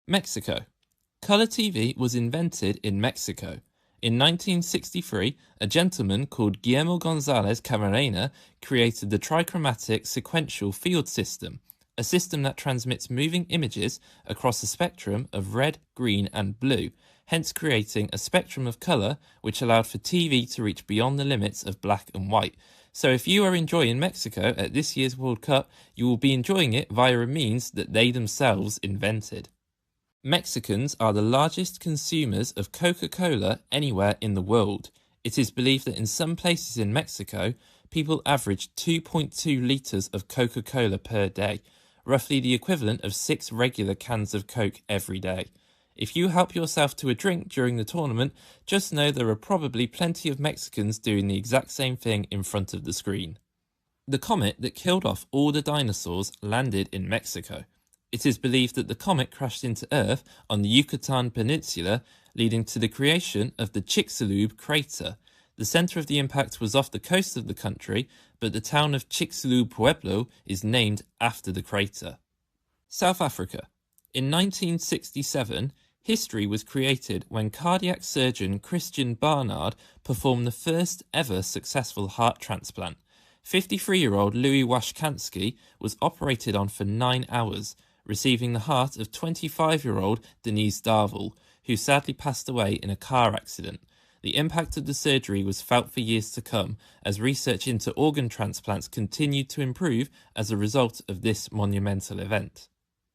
Mexico. Color TV was invented in Mexico. In 1963, a gentleman called Guillermo González Camarena created the trichromatic sequential field system, a system that transmits moving images across a spectrum of red, green, and blue, hence creating a spectrum of color which allowed for TV to reach beyond the limits of black and white. So if you are enjoying Mexico at this year's World Cup, you will be enjoying it via a means that they themselves invented. Mexicans are the largest consumers of Coca-Cola anywhere in the world. It is believed that in some places in Mexico, people average 2.2 litres of Coca-Cola per day, roughly the equivalent of 6 regular cans of Coke every day. If you help yourself to a drink during the tournament, just know there are probably plenty of Mexicans doing the exact same thing in front of the screen. The comet that killed off all the dinosaurs landed in Mexico. It is believed that the comet crashed into Earth on the Yucatan Peninsula, leading to the creation of the Chicxulub crater. The center of the impact was off the coast of the country, but the town of Chicxulub Pueblo is named after the crater. South Africa. In 1967, history was created when cardiac surgeon Christian Barnard performed the first ever successful heart transplant. 53-year-old Louis Washkansky was operated on for 9 hours, receiving the heart of 25-year-old Denise Darvall, who sadly passed away in a car accident. The impact of the surgery was felt for years to come, as research into organ transplants continued to improve as a result of this monumental event.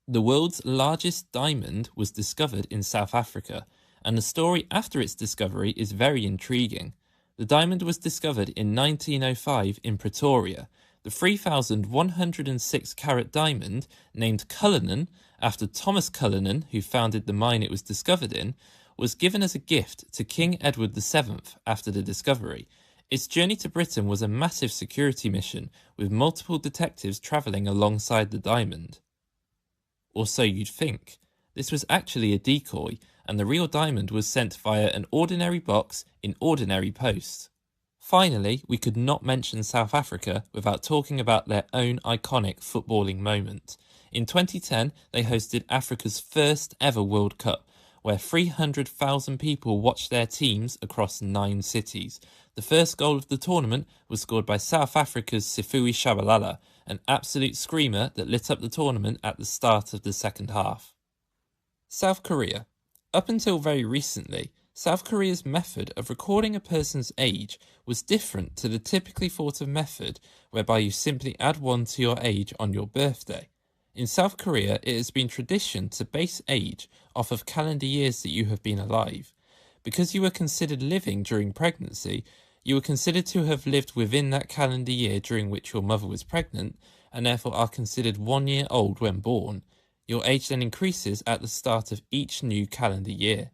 The world's largest diamond was discovered in South Africa, and the story after its discovery is very intriguing. The diamond was discovered in 1905 in Pretoria. The 3,106-carat diamond, named Cullinan after Thomas Cullinan, who founded the mine it was discovered in, was given as a gift to King Edward VII after the discovery. Its journey to Britain was a massive security mission, with multiple detectives travelling alongside the diamond. Or so you'd think. This was actually a decoy, and the real diamond was sent via an ordinary box in ordinary post. Finally, we could not mention South Africa without talking about their own iconic footballing moment. In 2010, they hosted Africa's first ever World Cup, where 300,000 people watched their teams across 9 cities. The first goal of the tournament was scored by South Africa's Sifui Shabalala, an absolute screamer that lit up the tournament at the start of the second half. South Korea. Up until very recently, South Korea's method of recording a person's age was different to the typically thought of method whereby you simply add 1 to your age on your birthday. In South Korea, it has been tradition to base age off of calendar years that you have been alive. Because you were considered living during pregnancy, you were considered to have lived within that calendar year during which your mother was pregnant, and therefore are considered 1 year old when born. Your age then increases at the start of each new calendar year.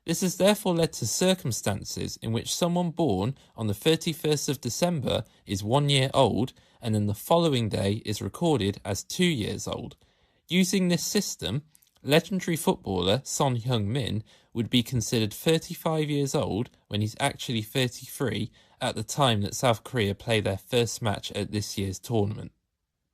This has therefore led to circumstances in which someone born on the 31st of December is 1 year old, and then the following day is recorded as 2 years old. Using this system, legendary footballer Son Heung-min would be considered 35 years old when he's actually 33 at the time that South Korea play their first match at this year's tournament.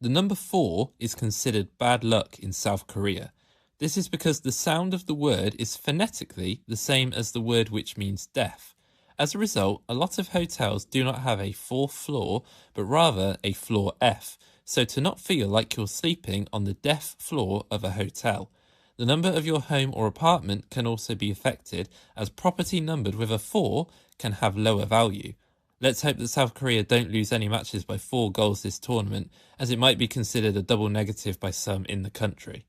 The number 4 is considered bad luck in South Korea. This is because the sound of the word is phonetically the same as the word which means death. As a result, a lot of hotels do not have a 4th floor, but rather a floor F, so to not feel like you're sleeping on the deaf floor of a hotel. The number of your home or apartment can also be affected, as property numbered with a 4 can have lower value. Let's hope that South Korea don't lose any matches by 4 goals this tournament, as it might be considered a double negative by some in the country.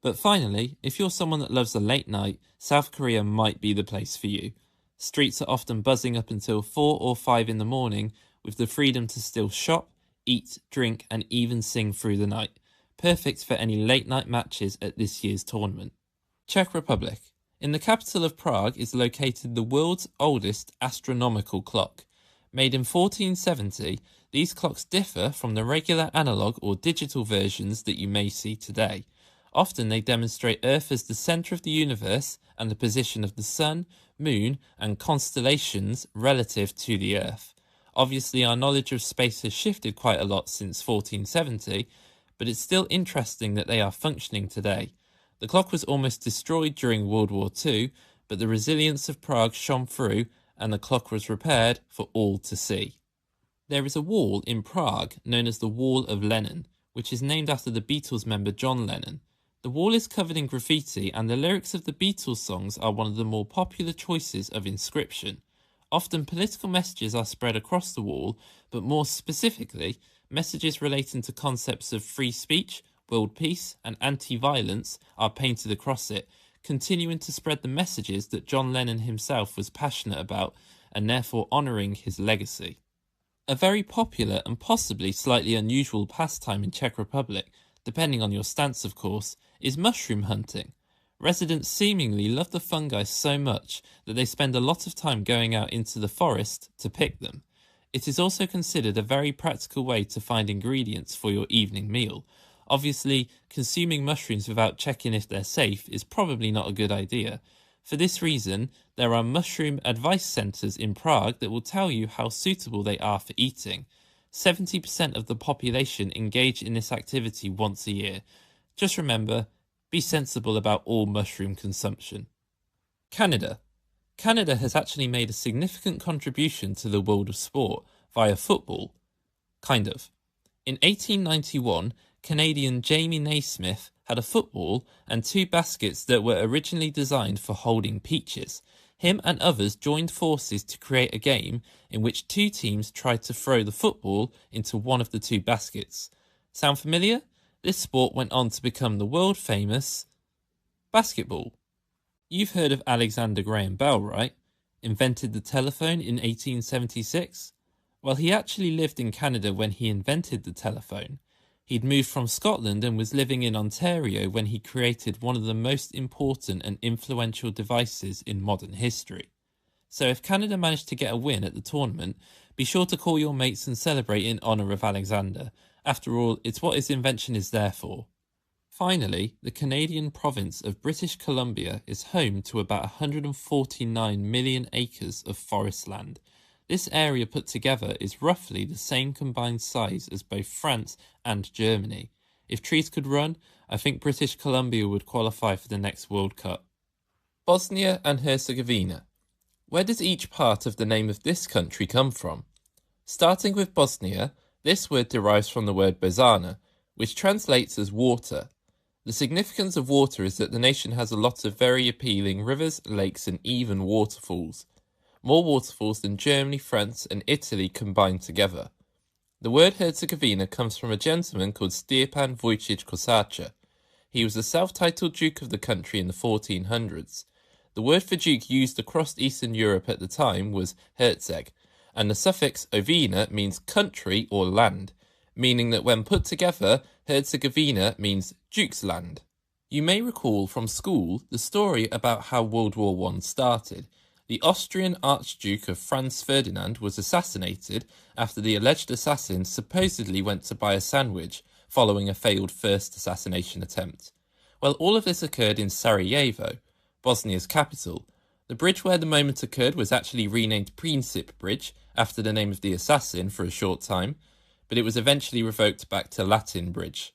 But finally, if you're someone that loves a late night, South Korea might be the place for you. Streets are often buzzing up until 4 or 5 in the morning, with the freedom to still shop, eat, drink, and even sing through the night. Perfect for any late night matches at this year's tournament. Czech Republic. In the capital of Prague is located the world's oldest astronomical clock. Made in 1470, these clocks differ from the regular analog or digital versions that you may see today. Often they demonstrate Earth as the centre of the universe and the position of the Sun, Moon, and constellations relative to the Earth. Obviously, our knowledge of space has shifted quite a lot since 1470, but it's still interesting that they are functioning today. The clock was almost destroyed during World War II, but the resilience of Prague shone through and the clock was repaired for all to see. There is a wall in Prague known as the Wall of Lenin, which is named after the Beatles member John Lennon. The wall is covered in graffiti and the lyrics of the Beatles songs are one of the more popular choices of inscription. Often political messages are spread across the wall, but more specifically, messages relating to concepts of free speech, world peace, and anti-violence are painted across it, continuing to spread the messages that John Lennon himself was passionate about and therefore honouring his legacy. A very popular and possibly slightly unusual pastime in Czech Republic, depending on your stance of course, is mushroom hunting. Residents seemingly love the fungi so much that they spend a lot of time going out into the forest to pick them. It is also considered a very practical way to find ingredients for your evening meal. Obviously, consuming mushrooms without checking if they're safe is probably not a good idea. For this reason, there are mushroom advice centres in Prague that will tell you how suitable they are for eating. 70% of the population engage in this activity once a year. Just remember, be sensible about all mushroom consumption. Canada. Canada has actually made a significant contribution to the world of sport via football. Kind of. In 1891, Canadian Jamie Naismith had a football and 2 baskets that were originally designed for holding peaches. Him and others joined forces to create a game in which 2 teams tried to throw the football into one of the 2 baskets. Sound familiar? This sport went on to become the world-famous basketball. You've heard of Alexander Graham Bell, right? Invented the telephone in 1876? Well, he actually lived in Canada when he invented the telephone. He'd moved from Scotland and was living in Ontario when he created one of the most important and influential devices in modern history. So if Canada managed to get a win at the tournament, be sure to call your mates and celebrate in honour of Alexander. After all, it's what his invention is there for. Finally, the Canadian province of British Columbia is home to about 149 million acres of forest land. This area put together is roughly the same combined size as both France and Germany. If trees could run, I think British Columbia would qualify for the next World Cup. Bosnia and Herzegovina. Where does each part of the name of this country come from? Starting with Bosnia, this word derives from the word Bosana, which translates as water. The significance of water is that the nation has a lot of very appealing rivers, lakes and even waterfalls. More waterfalls than Germany, France and Italy combined together. The word Herzegovina comes from a gentleman called Stjepan Vujčić Kosacha. He was the self-titled Duke of the country in the 1400s. The word for duke used across Eastern Europe at the time was Herzeg, and the suffix ovina means country or land, meaning that when put together, Herzegovina means duke's land. You may recall from school the story about how World War I started. The Austrian Archduke of Franz Ferdinand was assassinated after the alleged assassin supposedly went to buy a sandwich following a failed first assassination attempt. Well, all of this occurred in Sarajevo, Bosnia's capital. The bridge where the moment occurred was actually renamed Princip Bridge after the name of the assassin for a short time, but it was eventually revoked back to Latin Bridge.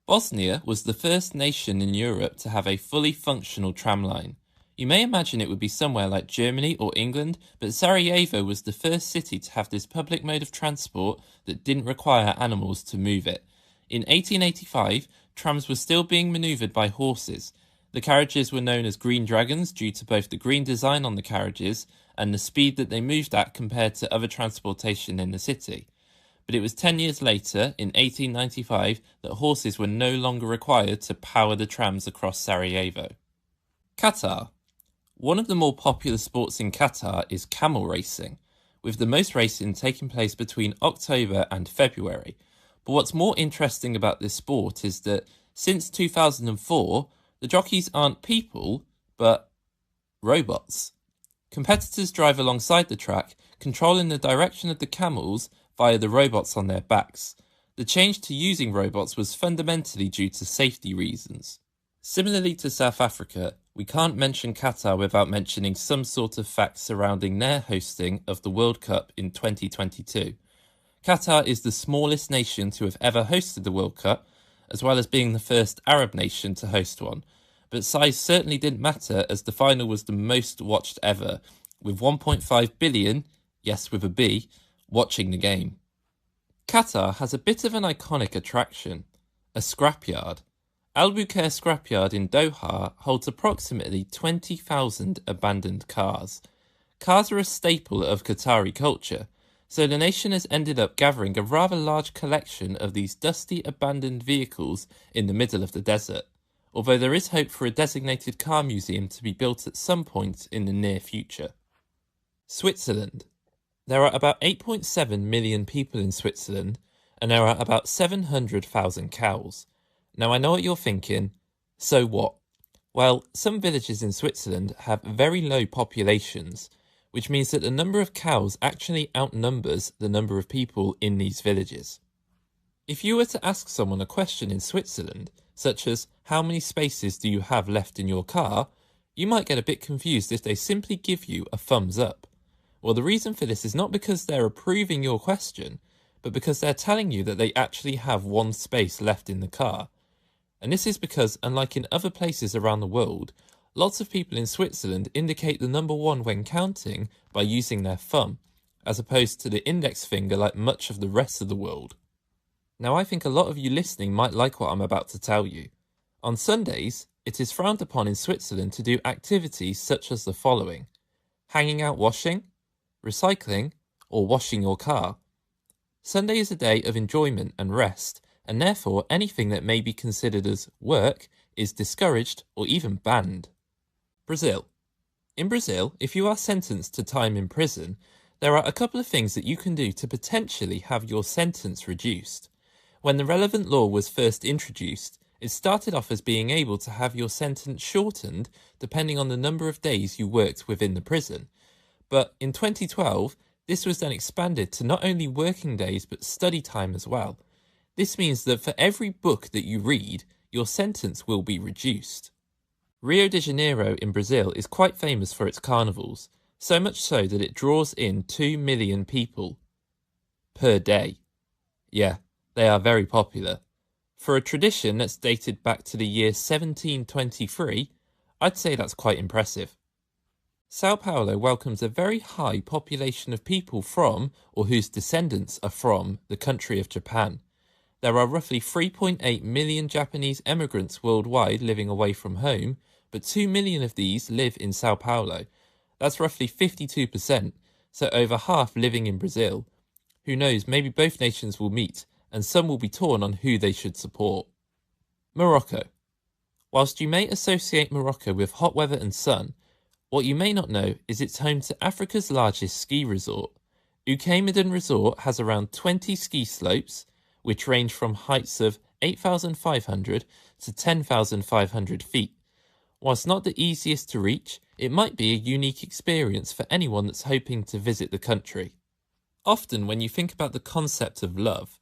Bosnia was the first nation in Europe to have a fully functional tram line. You may imagine it would be somewhere like Germany or England, but Sarajevo was the first city to have this public mode of transport that didn't require animals to move it. In 1885, trams were still being manoeuvred by horses. The carriages were known as green dragons due to both the green design on the carriages and the speed that they moved at compared to other transportation in the city. But it was 10 years later, in 1895, that horses were no longer required to power the trams across Sarajevo. Qatar. One of the more popular sports in Qatar is camel racing, with the most racing taking place between October and February. But what's more interesting about this sport is that since 2004, the jockeys aren't people, but robots. Competitors drive alongside the track, controlling the direction of the camels via the robots on their backs. The change to using robots was fundamentally due to safety reasons. Similarly to South Africa, we can't mention Qatar without mentioning some sort of facts surrounding their hosting of the World Cup in 2022. Qatar is the smallest nation to have ever hosted the World Cup, as well as being the first Arab nation to host one. but size certainly didn't matter as the final was the most watched ever, with 1.5 billion, yes with a B, watching the game. Qatar has a bit of an iconic attraction, a scrapyard. Al Bukair Scrapyard in Doha holds approximately 20,000 abandoned cars. Cars are a staple of Qatari culture, so the nation has ended up gathering a rather large collection of these dusty abandoned vehicles in the middle of the desert, although there is hope for a designated car museum to be built at some point in the near future. Switzerland. There are about 8.7 million people in Switzerland, and there are about 700,000 cows. Now I know what you're thinking, so what? Well, some villages in Switzerland have very low populations, which means that the number of cows actually outnumbers the number of people in these villages. If you were to ask someone a question in Switzerland, such as how many spaces do you have left in your car, you might get a bit confused if they simply give you a thumbs up. Well, the reason for this is not because they're approving your question, but because they're telling you that they actually have one space left in the car. And this is because, unlike in other places around the world, lots of people in Switzerland indicate the number 1 when counting by using their thumb, as opposed to the index finger like much of the rest of the world. Now I think a lot of you listening might like what I'm about to tell you. On Sundays, it is frowned upon in Switzerland to do activities such as the following: hanging out washing, recycling, or washing your car. Sunday is a day of enjoyment and rest, and therefore anything that may be considered as work is discouraged or even banned. Brazil. In Brazil, if you are sentenced to time in prison, there are a couple of things that you can do to potentially have your sentence reduced. When the relevant law was first introduced, it started off as being able to have your sentence shortened depending on the number of days you worked within the prison. But in 2012, this was then expanded to not only working days but study time as well. This means that for every book that you read, your sentence will be reduced. Rio de Janeiro in Brazil is quite famous for its carnivals, so much so that it draws in 2 million people per day. Yeah, they are very popular. For a tradition that's dated back to the year 1723, I'd say that's quite impressive. Sao Paulo welcomes a very high population of people from, or whose descendants are from, the country of Japan. There are roughly 3.8 million Japanese emigrants worldwide living away from home, but 2 million of these live in Sao Paulo. That's roughly 52%, so over half living in Brazil. Who knows, maybe both nations will meet, and some will be torn on who they should support. Morocco. Whilst you may associate Morocco with hot weather and sun, what you may not know is it's home to Africa's largest ski resort. Ukemidan Resort has around 20 ski slopes, which range from heights of 8,500 to 10,500 feet. Whilst not the easiest to reach, it might be a unique experience for anyone that's hoping to visit the country. Often when you think about the concept of love,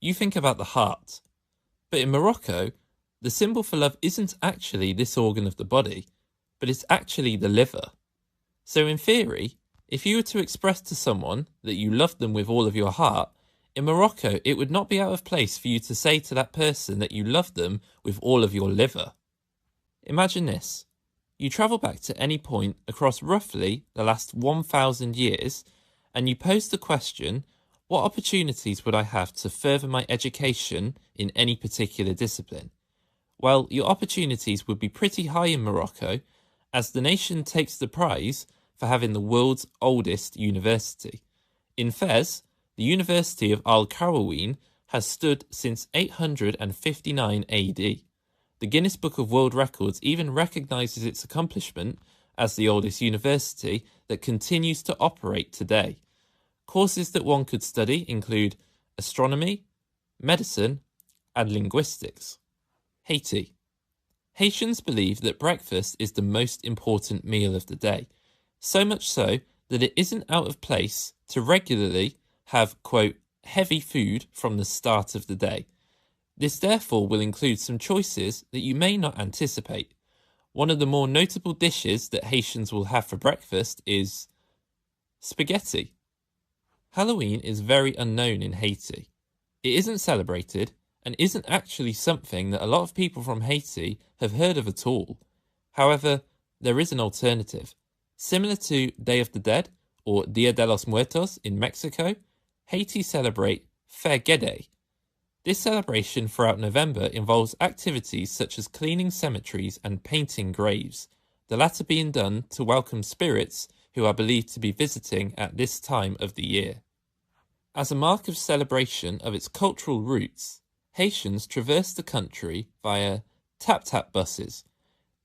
you think about the heart. But in Morocco, the symbol for love isn't actually this organ of the body, but it's actually the liver. So in theory, if you were to express to someone that you loved them with all of your heart, in Morocco, it would not be out of place for you to say to that person that you love them with all of your liver. Imagine this. You travel back to any point across roughly the last 1,000 years, and you pose the question, what opportunities would I have to further my education in any particular discipline? Well, your opportunities would be pretty high in Morocco, as the nation takes the prize for having the world's oldest university. In Fez, the University of Al-Qarawiyyin has stood since 859 AD. The Guinness Book of World Records even recognises its accomplishment as the oldest university that continues to operate today. Courses that one could study include astronomy, medicine, and linguistics. Haiti. Haitians believe that breakfast is the most important meal of the day, so much so that it isn't out of place to regularly have, quote, heavy food from the start of the day. This therefore will include some choices that you may not anticipate. One of the more notable dishes that Haitians will have for breakfast is spaghetti. Halloween is very unknown in Haiti. It isn't celebrated, and isn't actually something that a lot of people from Haiti have heard of at all. However, there is an alternative. Similar to Day of the Dead or Dia de los Muertos in Mexico, Haiti celebrate Fegede. This celebration throughout November involves activities such as cleaning cemeteries and painting graves, the latter being done to welcome spirits who are believed to be visiting at this time of the year. As a mark of celebration of its cultural roots, Haitians traverse the country via tap-tap buses.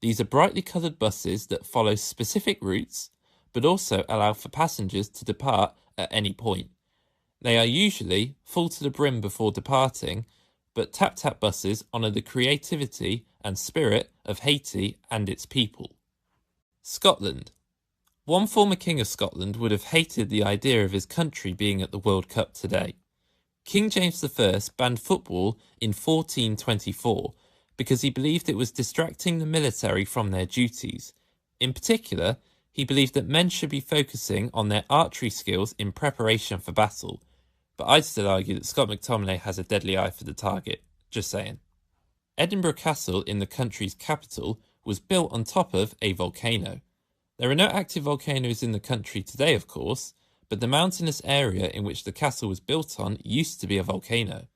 These are brightly coloured buses that follow specific routes, but also allow for passengers to depart at any point. They are usually full to the brim before departing, but tap-tap buses honour the creativity and spirit of Haiti and its people. Scotland. One former king of Scotland would have hated the idea of his country being at the World Cup today. King James I banned football in 1424 because he believed it was distracting the military from their duties. In particular, he believed that men should be focusing on their archery skills in preparation for battle. But I'd still argue that Scott McTominay has a deadly eye for the target. Just saying. Edinburgh Castle in the country's capital was built on top of a volcano. There are no active volcanoes in the country today, of course, but the mountainous area in which the castle was built on used to be a volcano.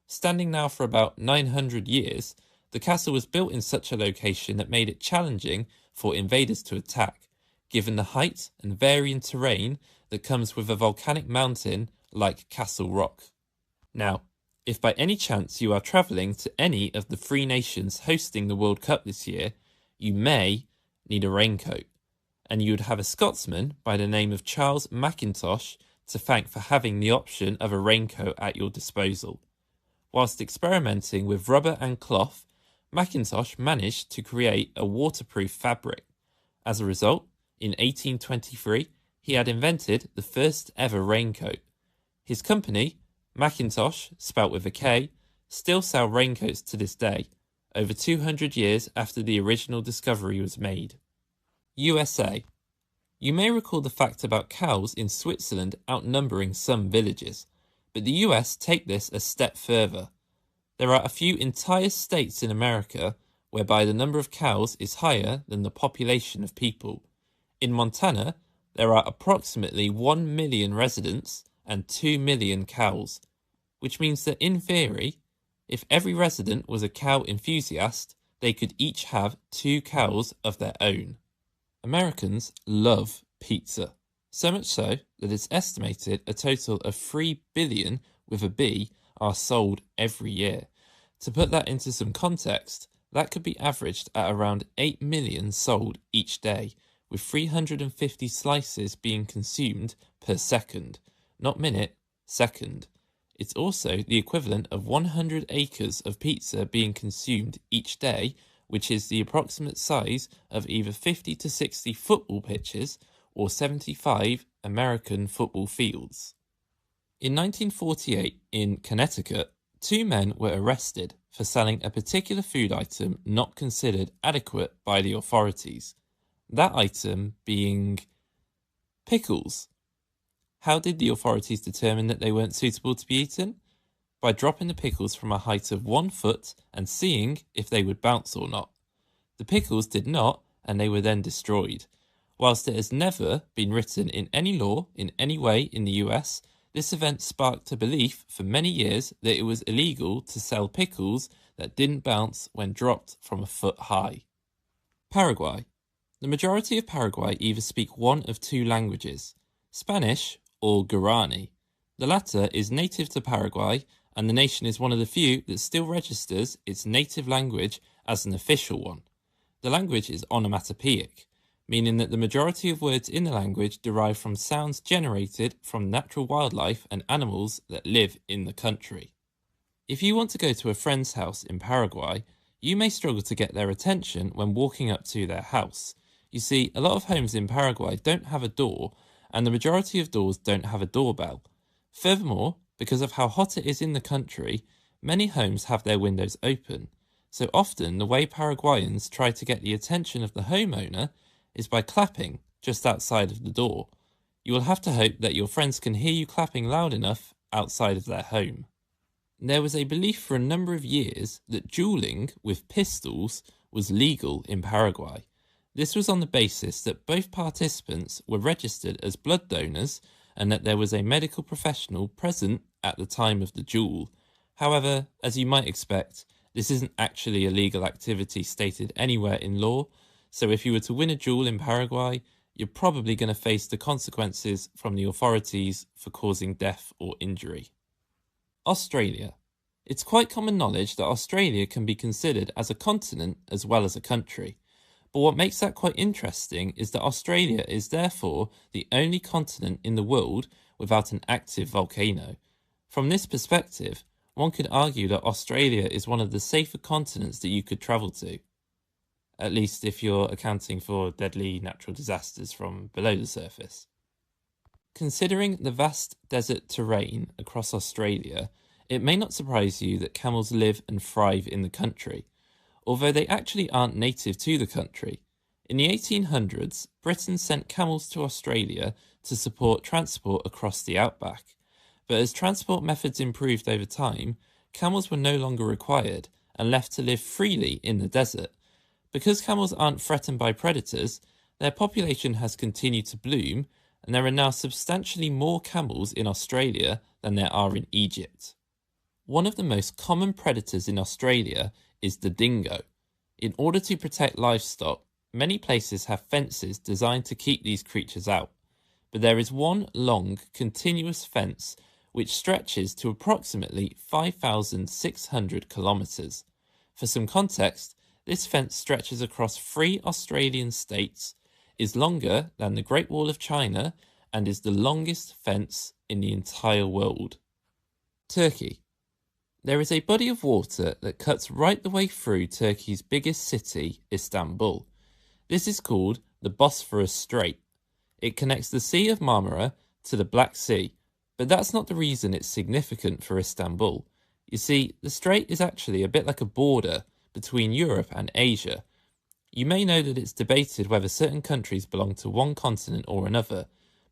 Standing now for about 900 years, the castle was built in such a location that made it challenging for invaders to attack, given the height and varying terrain that comes with a volcanic mountain like Castle Rock. Now, if by any chance you are travelling to any of the 3 nations hosting the World Cup this year, you may need a raincoat, and you would have a Scotsman by the name of Charles Mackintosh to thank for having the option of a raincoat at your disposal. Whilst experimenting with rubber and cloth, Mackintosh managed to create a waterproof fabric. As a result, in 1823, he had invented the first ever raincoat. His company, Mackintosh, spelt with a K, still sell raincoats to this day, over 200 years after the original discovery was made. USA. You may recall the fact about cows in Switzerland outnumbering some villages, but the US take this a step further. There are a few entire states in America whereby the number of cows is higher than the population of people. In Montana, there are approximately 1 million residents and 2 million cows, which means that in theory, if every resident was a cow enthusiast, they could each have 2 cows of their own. Americans love pizza, so much so that it's estimated a total of 3 billion with a B are sold every year. To put that into some context, that could be averaged at around 8 million sold each day, with 350 slices being consumed per second, not minute, second. It's also the equivalent of 100 acres of pizza being consumed each day, which is the approximate size of either 50 to 60 football pitches or 75 American football fields. In 1948, in Connecticut, 2 men were arrested for selling a particular food item not considered adequate by the authorities. That item being pickles. How did the authorities determine that they weren't suitable to be eaten? By dropping the pickles from a height of 1 foot and seeing if they would bounce or not. The pickles did not, and they were then destroyed. Whilst it has never been written in any law in any way in the US, this event sparked a belief for many years that it was illegal to sell pickles that didn't bounce when dropped from a foot high. Paraguay. The majority of Paraguay either speak one of 2 languages, Spanish or Guarani. The latter is native to Paraguay, and the nation is one of the few that still registers its native language as an official one. The language is onomatopoeic, meaning that the majority of words in the language derive from sounds generated from natural wildlife and animals that live in the country. If you want to go to a friend's house in Paraguay, you may struggle to get their attention when walking up to their house. You see, a lot of homes in Paraguay don't have a door, and the majority of doors don't have a doorbell. Furthermore, because of how hot it is in the country, many homes have their windows open. So often the way Paraguayans try to get the attention of the homeowner is by clapping just outside of the door. You will have to hope that your friends can hear you clapping loud enough outside of their home. There was a belief for a number of years that dueling with pistols was legal in Paraguay. This was on the basis that both participants were registered as blood donors and that there was a medical professional present at the time of the duel. However, as you might expect, this isn't actually a legal activity stated anywhere in law, so if you were to win a duel in Paraguay, you're probably going to face the consequences from the authorities for causing death or injury. Australia. It's quite common knowledge that Australia can be considered as a continent as well as a country. But what makes that quite interesting is that Australia is therefore the only continent in the world without an active volcano. From this perspective, one could argue that Australia is one of the safer continents that you could travel to. At least if you're accounting for deadly natural disasters from below the surface. Considering the vast desert terrain across Australia, it may not surprise you that camels live and thrive in the country, although they actually aren't native to the country. In the 1800s, Britain sent camels to Australia to support transport across the outback. But as transport methods improved over time, camels were no longer required and left to live freely in the desert. Because camels aren't threatened by predators, their population has continued to bloom, and there are now substantially more camels in Australia than there are in Egypt. One of the most common predators in Australia is the dingo. In order to protect livestock, many places have fences designed to keep these creatures out. But there is one long, continuous fence which stretches to approximately 5,600 kilometres. For some context, this fence stretches across 3 Australian states, is longer than the Great Wall of China, and is the longest fence in the entire world. Turkey. There is a body of water that cuts right the way through Turkey's biggest city, Istanbul. This is called the Bosphorus Strait. It connects the Sea of Marmara to the Black Sea, but that's not the reason it's significant for Istanbul. You see, the strait is actually a bit like a border between Europe and Asia. You may know that it's debated whether certain countries belong to one continent or another,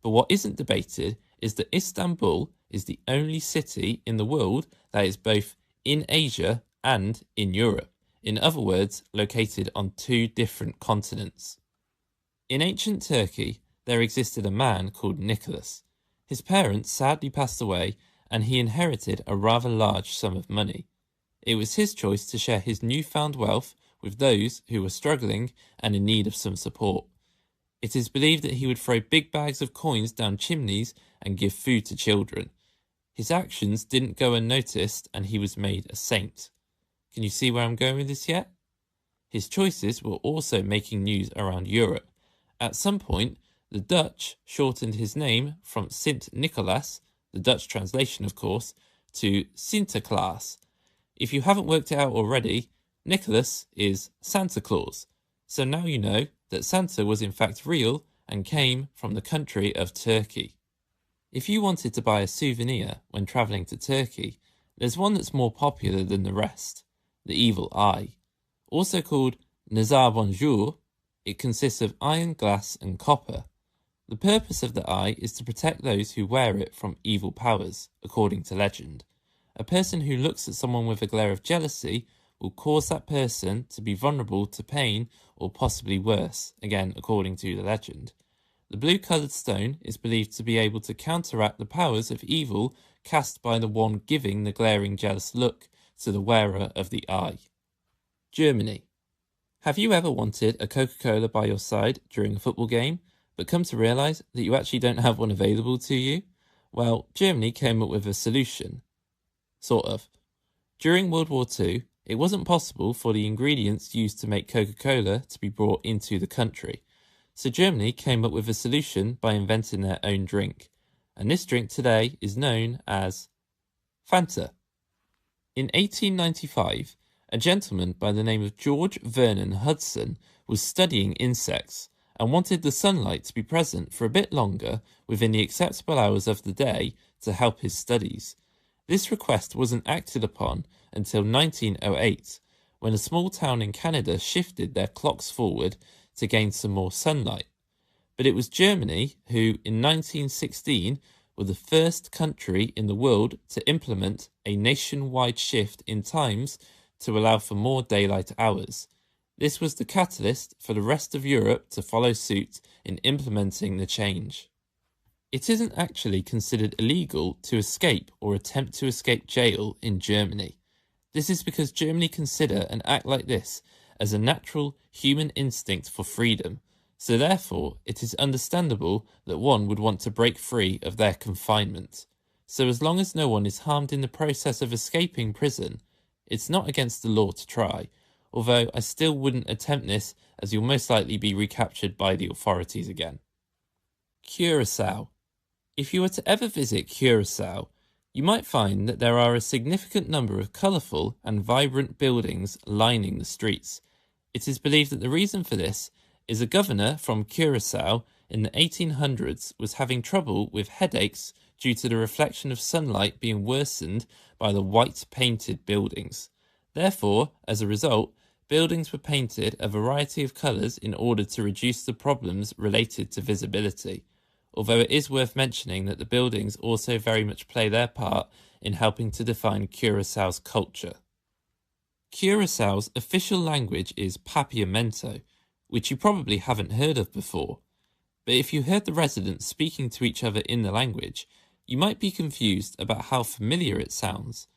but what isn't debated is that Istanbul is the only city in the world that is both in Asia and in Europe. In other words, located on 2 different continents. In ancient Turkey, there existed a man called Nicholas. His parents sadly passed away, and he inherited a rather large sum of money. It was his choice to share his newfound wealth with those who were struggling and in need of some support. It is believed that he would throw big bags of coins down chimneys and give food to children. His actions didn't go unnoticed, and he was made a saint. Can you see where I'm going with this yet? His choices were also making news around Europe. At some point, the Dutch shortened his name from Sint Nicholas, the Dutch translation of course, to Sinterklaas. If you haven't worked it out already, Nicholas is Santa Claus. So now you know that Santa was in fact real and came from the country of Turkey. If you wanted to buy a souvenir when travelling to Turkey, there's one that's more popular than the rest, the evil eye. Also called Nazar Bonjour, it consists of iron, glass and copper. The purpose of the eye is to protect those who wear it from evil powers, according to legend. A person who looks at someone with a glare of jealousy will cause that person to be vulnerable to pain or possibly worse, again according to the legend. The blue-coloured stone is believed to be able to counteract the powers of evil cast by the one giving the glaring jealous look to the wearer of the eye. Germany. Have you ever wanted a Coca-Cola by your side during a football game, but come to realise that you actually don't have one available to you? Well, Germany came up with a solution. Sort of. During World War II, it wasn't possible for the ingredients used to make Coca-Cola to be brought into the country. So Germany came up with a solution by inventing their own drink. And this drink today is known as Fanta. In 1895, a gentleman by the name of George Vernon Hudson was studying insects and wanted the sunlight to be present for a bit longer within the acceptable hours of the day to help his studies. This request wasn't acted upon until 1908, when a small town in Canada shifted their clocks forward to gain some more sunlight. But it was Germany who, in 1916, were the first country in the world to implement a nationwide shift in times to allow for more daylight hours. This was the catalyst for the rest of Europe to follow suit in implementing the change. It isn't actually considered illegal to escape or attempt to escape jail in Germany. This is because Germany consider an act like this as a natural human instinct for freedom, so therefore it is understandable that one would want to break free of their confinement. So as long as no one is harmed in the process of escaping prison, it's not against the law to try, although I still wouldn't attempt this as you'll most likely be recaptured by the authorities again. Curacao. If you were to ever visit Curacao, you might find that there are a significant number of colourful and vibrant buildings lining the streets. It is believed that the reason for this is a governor from Curacao in the 1800s was having trouble with headaches due to the reflection of sunlight being worsened by the white painted buildings. Therefore, as a result, buildings were painted a variety of colours in order to reduce the problems related to visibility, although it is worth mentioning that the buildings also very much play their part in helping to define Curaçao's culture. Curaçao's official language is Papiamento, which you probably haven't heard of before, but if you heard the residents speaking to each other in the language, you might be confused about how familiar it sounds.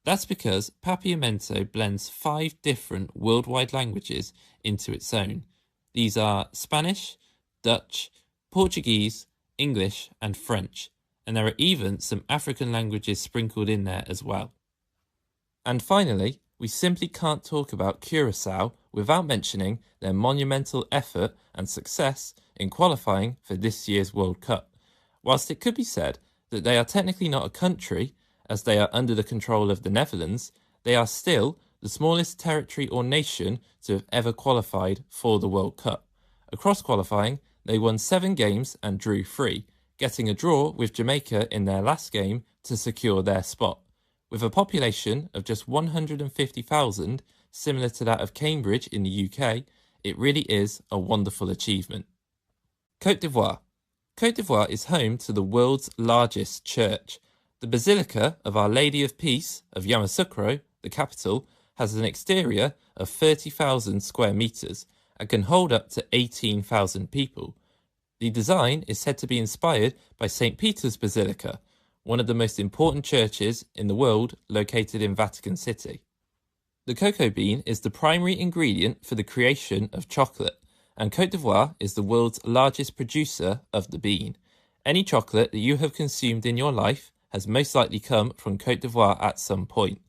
That's because Papiamento blends 5 different worldwide languages into its own. These are Spanish, Dutch, Portuguese, English and French, and there are even some African languages sprinkled in there as well. And finally, we simply can't talk about Curaçao without mentioning their monumental effort and success in qualifying for this year's World Cup. Whilst it could be said that they are technically not a country, as they are under the control of the Netherlands, they are still the smallest territory or nation to have ever qualified for the World Cup. Across qualifying, they won 7 games and drew 3, getting a draw with Jamaica in their last game to secure their spot. With a population of just 150,000, similar to that of Cambridge in the UK, it really is a wonderful achievement. Côte d'Ivoire. Côte d'Ivoire is home to the world's largest church. The Basilica of Our Lady of Peace of Yamoussoukro, the capital, has an exterior of 30,000 square metres and can hold up to 18,000 people. The design is said to be inspired by St. Peter's Basilica, one of the most important churches in the world located in Vatican City. The cocoa bean is the primary ingredient for the creation of chocolate, and Côte d'Ivoire is the world's largest producer of the bean. Any chocolate that you have consumed in your life has most likely come from Côte d'Ivoire at some point.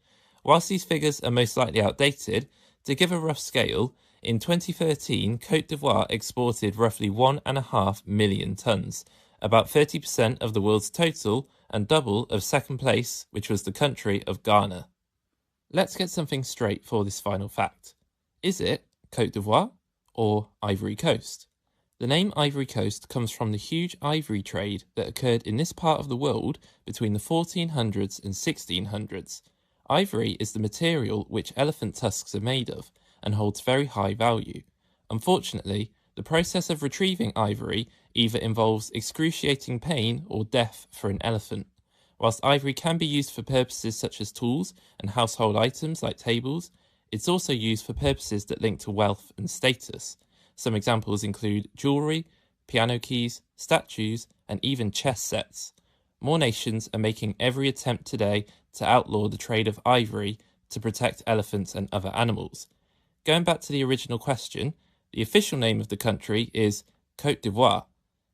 Whilst these figures are most likely outdated, to give a rough scale, in 2013, Côte d'Ivoire exported roughly 1.5 million tonnes, about 30% of the world's total and double of second place, which was the country of Ghana. Let's get something straight for this final fact. Is it Côte d'Ivoire or Ivory Coast? The name Ivory Coast comes from the huge ivory trade that occurred in this part of the world between the 1400s and 1600s. Ivory is the material which elephant tusks are made of and holds very high value. Unfortunately, the process of retrieving ivory either involves excruciating pain or death for an elephant. Whilst ivory can be used for purposes such as tools and household items like tables, it's also used for purposes that link to wealth and status. Some examples include jewellery, piano keys, statues, and even chess sets. More nations are making every attempt today to outlaw the trade of ivory to protect elephants and other animals. Going back to the original question, the official name of the country is Côte d'Ivoire.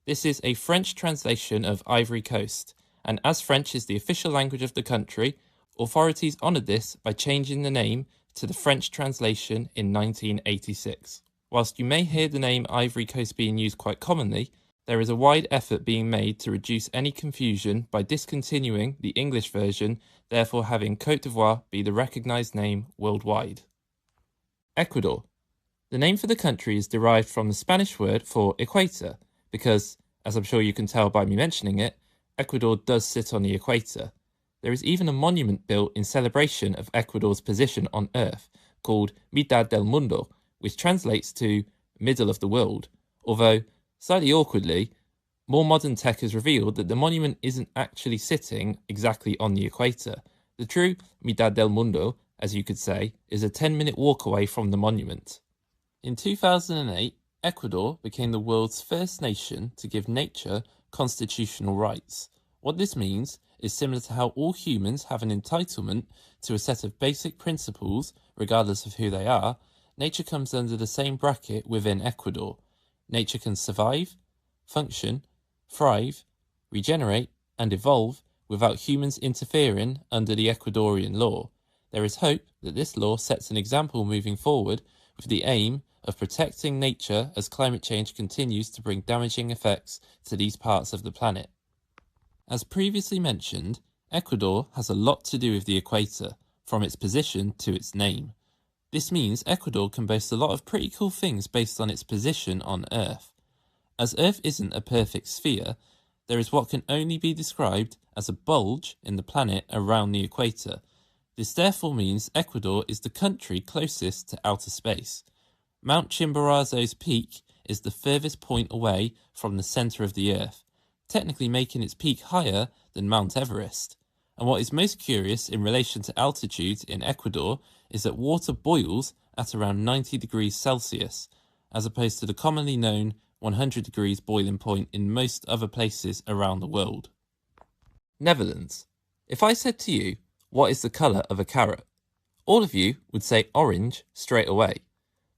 This is a French translation of Ivory Coast, and as French is the official language of the country, authorities honoured this by changing the name to the French translation in 1986. Whilst you may hear the name Ivory Coast being used quite commonly, there is a wide effort being made to reduce any confusion by discontinuing the English version, therefore having Côte d'Ivoire be the recognised name worldwide. Ecuador. The name for the country is derived from the Spanish word for equator, because, as I'm sure you can tell by me mentioning it, Ecuador does sit on the equator. There is even a monument built in celebration of Ecuador's position on Earth, called Mitad del Mundo, which translates to middle of the world, although, slightly awkwardly, More modern tech has revealed that the monument isn't actually sitting exactly on the equator. The true mitad del mundo, as you could say, is a 10-minute walk away from the monument. In 2008, Ecuador became the world's first nation to give nature constitutional rights. What this means is similar to how all humans have an entitlement to a set of basic principles, regardless of who they are. Nature comes under the same bracket within Ecuador. Nature can survive, function, thrive, regenerate, and evolve without humans interfering under the Ecuadorian law. There is hope that this law sets an example moving forward with the aim of protecting nature as climate change continues to bring damaging effects to these parts of the planet. As previously mentioned, Ecuador has a lot to do with the equator, from its position to its name. This means Ecuador can boast a lot of pretty cool things based on its position on Earth. As Earth isn't a perfect sphere, there is what can only be described as a bulge in the planet around the equator. This therefore means Ecuador is the country closest to outer space. Mount Chimborazo's peak is the furthest point away from the centre of the Earth, technically making its peak higher than Mount Everest. And what is most curious in relation to altitude in Ecuador is that water boils at around 90 degrees Celsius, as opposed to the commonly known 100 degrees boiling point in most other places around the world. Netherlands. If I said to you, what is the colour of a carrot? All of you would say orange straight away.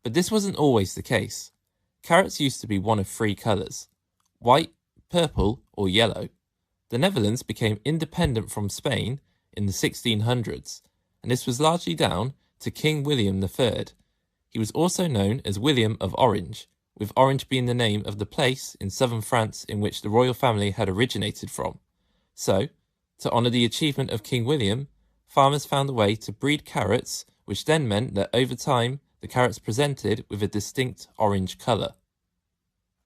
But this wasn't always the case. Carrots used to be one of three colours: white, purple, or yellow. The Netherlands became independent from Spain in the 1600s, and this was largely down to King William III. He was also known as William of Orange, with Orange being the name of the place in southern France in which the royal family had originated from. So, to honour the achievement of King William, farmers found a way to breed carrots, which then meant that over time the carrots presented with a distinct orange colour.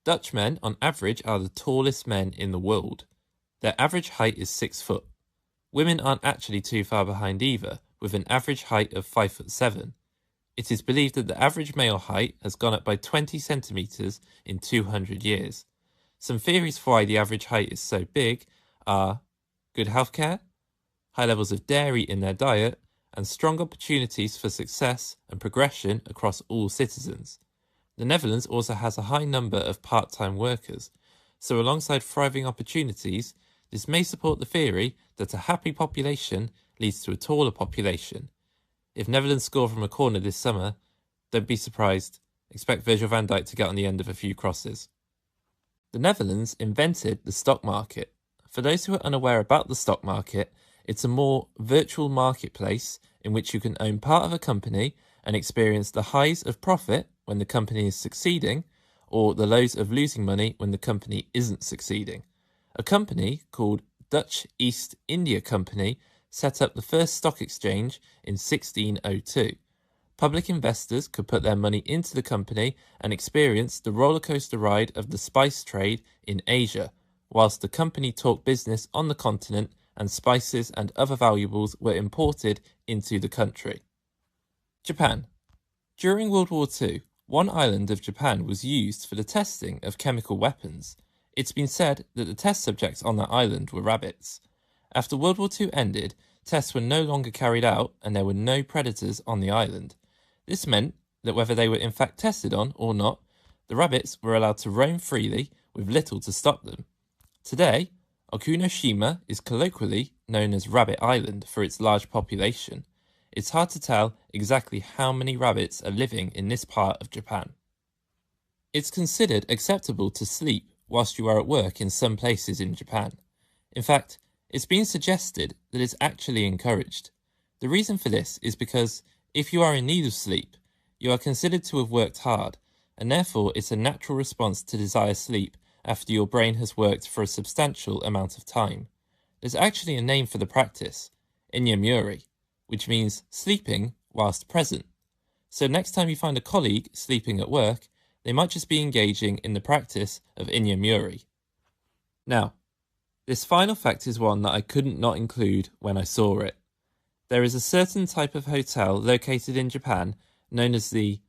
Dutch men on average are the tallest men in the world. Their average height is 6 foot. Women aren't actually too far behind either, with an average height of 5'7". It is believed that the average male height has gone up by 20 centimetres in 200 years. Some theories for why the average height is so big are good healthcare, high levels of dairy in their diet, and strong opportunities for success and progression across all citizens. The Netherlands also has a high number of part-time workers, so alongside thriving opportunities, this may support the theory that a happy population leads to a taller population. If Netherlands score from a corner this summer, don't be surprised. Expect Virgil van Dijk to get on the end of a few crosses. The Netherlands invented the stock market. For those who are unaware about the stock market, it's a more virtual marketplace in which you can own part of a company and experience the highs of profit when the company is succeeding, or the lows of losing money when the company isn't succeeding. A company called Dutch East India Company set up the first stock exchange in 1602. Public investors could put their money into the company and experience the rollercoaster ride of the spice trade in Asia, whilst the company talked business on the continent and spices and other valuables were imported into the country. Japan. During World War II, one island of Japan was used for the testing of chemical weapons. It's been said that the test subjects on that island were rabbits. After World War II ended, tests were no longer carried out and there were no predators on the island. This meant that whether they were in fact tested on or not, the rabbits were allowed to roam freely with little to stop them. Today, Okunoshima is colloquially known as Rabbit Island for its large population. It's hard to tell exactly how many rabbits are living in this part of Japan. It's considered acceptable to sleep whilst you are at work in some places in Japan. In fact, it's been suggested that it's actually encouraged. The reason for this is because if you are in need of sleep, you are considered to have worked hard, and therefore it's a natural response to desire sleep after your brain has worked for a substantial amount of time. There's actually a name for the practice, inyammuri, which means sleeping whilst present. So next time you find a colleague sleeping at work, they might just be engaging in the practice of inyammuri. Now, this final fact is one that I couldn't not include when I saw it. There is a certain type of hotel located in Japan known as the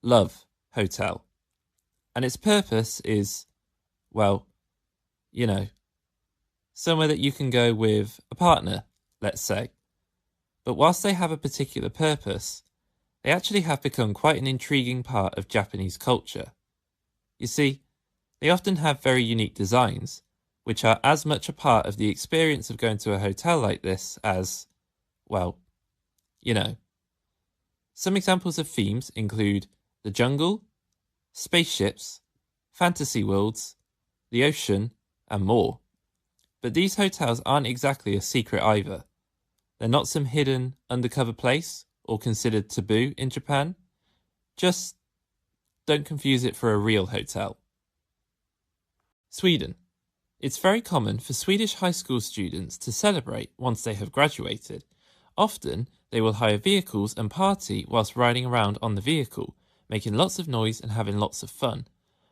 Love Hotel. And its purpose is, well, You know, somewhere that you can go with a partner, let's say. But whilst they have a particular purpose, they actually have become quite an intriguing part of Japanese culture. You see, they often have very unique designs, which are as much a part of the experience of going to a hotel like this as, well, you know. Some examples of themes include the jungle, spaceships, fantasy worlds, the ocean, and more. But these hotels aren't exactly a secret either. They're not some hidden, undercover place or considered taboo in Japan. Just don't confuse it for a real hotel. Sweden. It's very common for Swedish high school students to celebrate once they have graduated. Often, they will hire vehicles and party whilst riding around on the vehicle, making lots of noise and having lots of fun.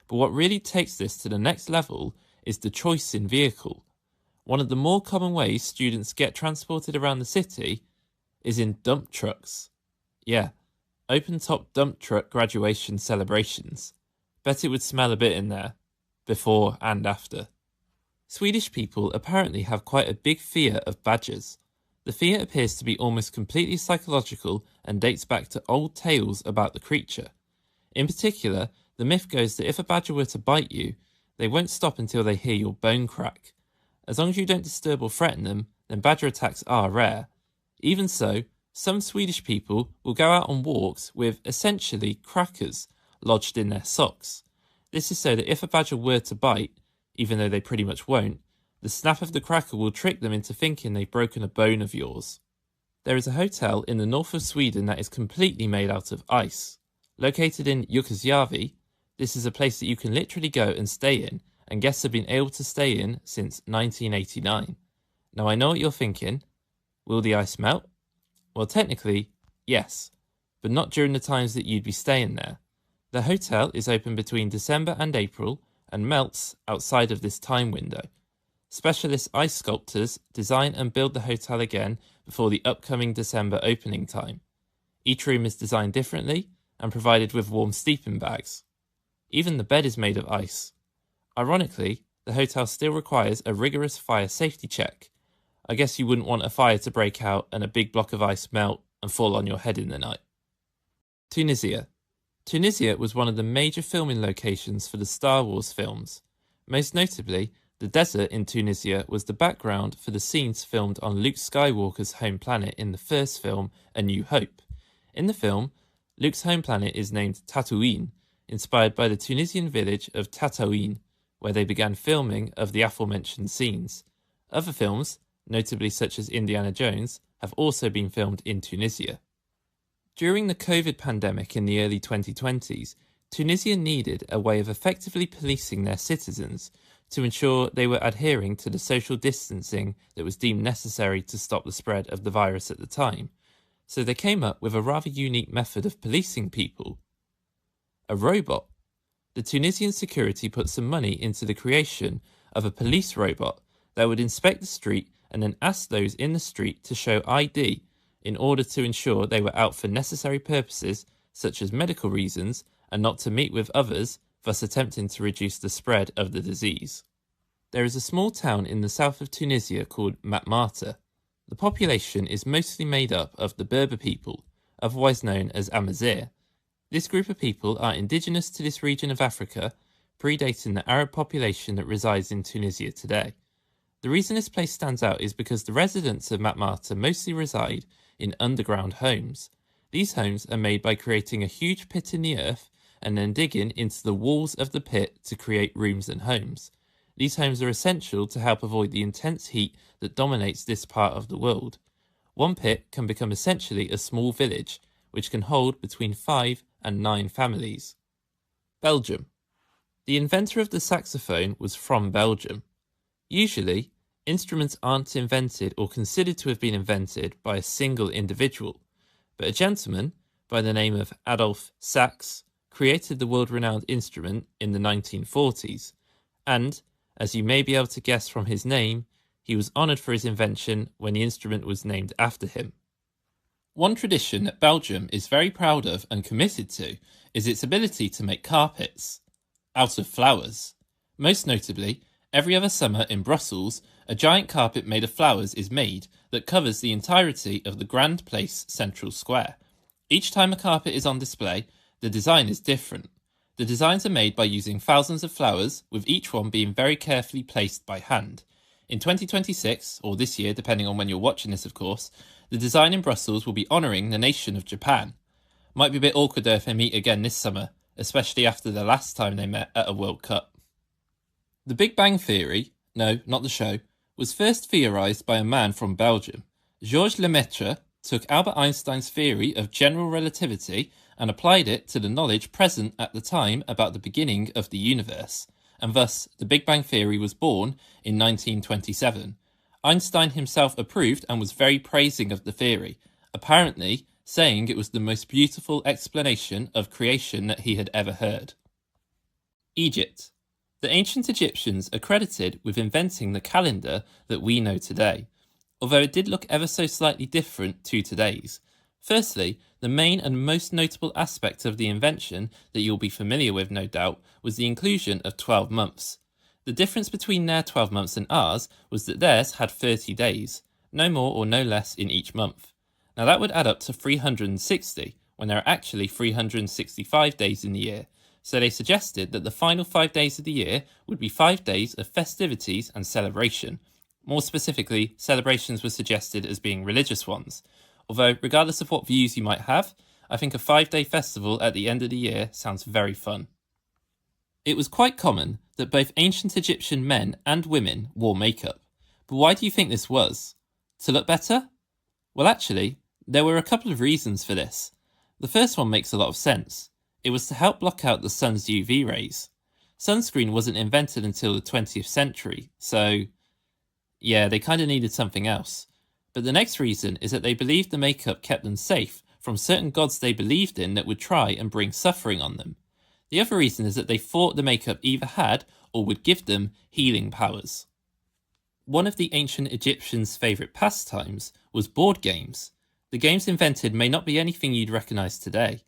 But what really takes this to the next level is the choice in vehicle. One of the more common ways students get transported around the city is in dump trucks. Yeah, open-top dump truck graduation celebrations. Bet it would smell a bit in there, before and after. Swedish people apparently have quite a big fear of badgers. The fear appears to be almost completely psychological and dates back to old tales about the creature. In particular, the myth goes that if a badger were to bite you, they won't stop until they hear your bone crack. As long as you don't disturb or threaten them, then badger attacks are rare. Even so, some Swedish people will go out on walks with essentially crackers lodged in their socks. This is so that if a badger were to bite, even though they pretty much won't, the snap of the cracker will trick them into thinking they've broken a bone of yours. There is a hotel in the north of Sweden that is completely made out of ice. Located in Jukkasjärvi, this is a place that you can literally go and stay in, and guests have been able to stay in since 1989. Now I know what you're thinking. Will the ice melt? Well, technically, yes, but not during the times that you'd be staying there. The hotel is open between December and April and melts outside of this time window. Specialist ice sculptors design and build the hotel again before the upcoming December opening time. Each room is designed differently and provided with warm sleeping bags. Even the bed is made of ice. Ironically, the hotel still requires a rigorous fire safety check. I guess you wouldn't want a fire to break out and a big block of ice melt and fall on your head in the night. Tunisia. Tunisia was one of the major filming locations for the Star Wars films. Most notably, the desert in Tunisia was the background for the scenes filmed on Luke Skywalker's home planet in the first film, A New Hope. In the film, Luke's home planet is named Tatooine, inspired by the Tunisian village of Tataouine, where they began filming of the aforementioned scenes. Other films, notably such as Indiana Jones, have also been filmed in Tunisia. During the COVID pandemic in the early 2020s, Tunisia needed a way of effectively policing their citizens to ensure they were adhering to the social distancing that was deemed necessary to stop the spread of the virus at the time. So they came up with a rather unique method of policing people. A robot. The Tunisian security put some money into the creation of a police robot that would inspect the street and then ask those in the street to show ID in order to ensure they were out for necessary purposes such as medical reasons and not to meet with others, thus attempting to reduce the spread of the disease. There is a small town in the south of Tunisia called Matmata. The population is mostly made up of the Berber people, otherwise known as Amazigh. This group of people are indigenous to this region of Africa, predating the Arab population that resides in Tunisia today. The reason this place stands out is because the residents of Matmata mostly reside in underground homes. These homes are made by creating a huge pit in the earth and then digging into the walls of the pit to create rooms and homes. These homes are essential to help avoid the intense heat that dominates this part of the world. One pit can become essentially a small village, which can hold between 5 and 9 families. Belgium. The inventor of the saxophone was from Belgium. Usually, instruments aren't invented or considered to have been invented by a single individual, but a gentleman by the name of Adolphe Sax created the world-renowned instrument in the 1940s, and, as you may be able to guess from his name, he was honoured for his invention when the instrument was named after him. One tradition that Belgium is very proud of and committed to is its ability to make carpets out of flowers. Most notably, Every other summer in Brussels, a giant carpet made of flowers is made that covers the entirety of the Grand Place central square. Each time a carpet is on display, the design is different. The designs are made by using thousands of flowers, with each one being very carefully placed by hand. In 2026, or this year depending on when you're watching this of course, the design in Brussels will be honouring the nation of Japan. Might be a bit awkward though if they meet again this summer, especially after the last time they met at a World Cup. The Big Bang Theory, no, not the show, was first theorised by a man from Belgium. Georges Lemaitre took Albert Einstein's theory of general relativity and applied it to the knowledge present at the time about the beginning of the universe, and thus the Big Bang Theory was born in 1927. Einstein himself approved and was very praising of the theory, apparently saying it was the most beautiful explanation of creation that he had ever heard. Egypt. The ancient Egyptians are credited with inventing the calendar that we know today, although it did look ever so slightly different to today's. Firstly, the main and most notable aspect of the invention that you'll be familiar with no doubt was the inclusion of 12 months. The difference between their 12 months and ours was that theirs had 30 days, no more or no less in each month. Now that would add up to 360, when there are actually 365 days in the year. So they suggested that the final 5 days of the year would be 5 days of festivities and celebration. More specifically, celebrations were suggested as being religious ones. Although, regardless of what views you might have, I think a 5-day festival at the end of the year sounds very fun. It was quite common that both ancient Egyptian men and women wore makeup. But why do you think this was? To look better? Well, actually, there were a couple of reasons for this. The first one makes a lot of sense. It was to help block out the sun's UV rays. Sunscreen wasn't invented until the 20th century, so yeah, they kind of needed something else. But the next reason is that they believed the makeup kept them safe from certain gods they believed in that would try and bring suffering on them. The other reason is that they thought the makeup either had or would give them healing powers. One of the ancient Egyptians' favourite pastimes was board games. The games invented may not be anything you'd recognise today.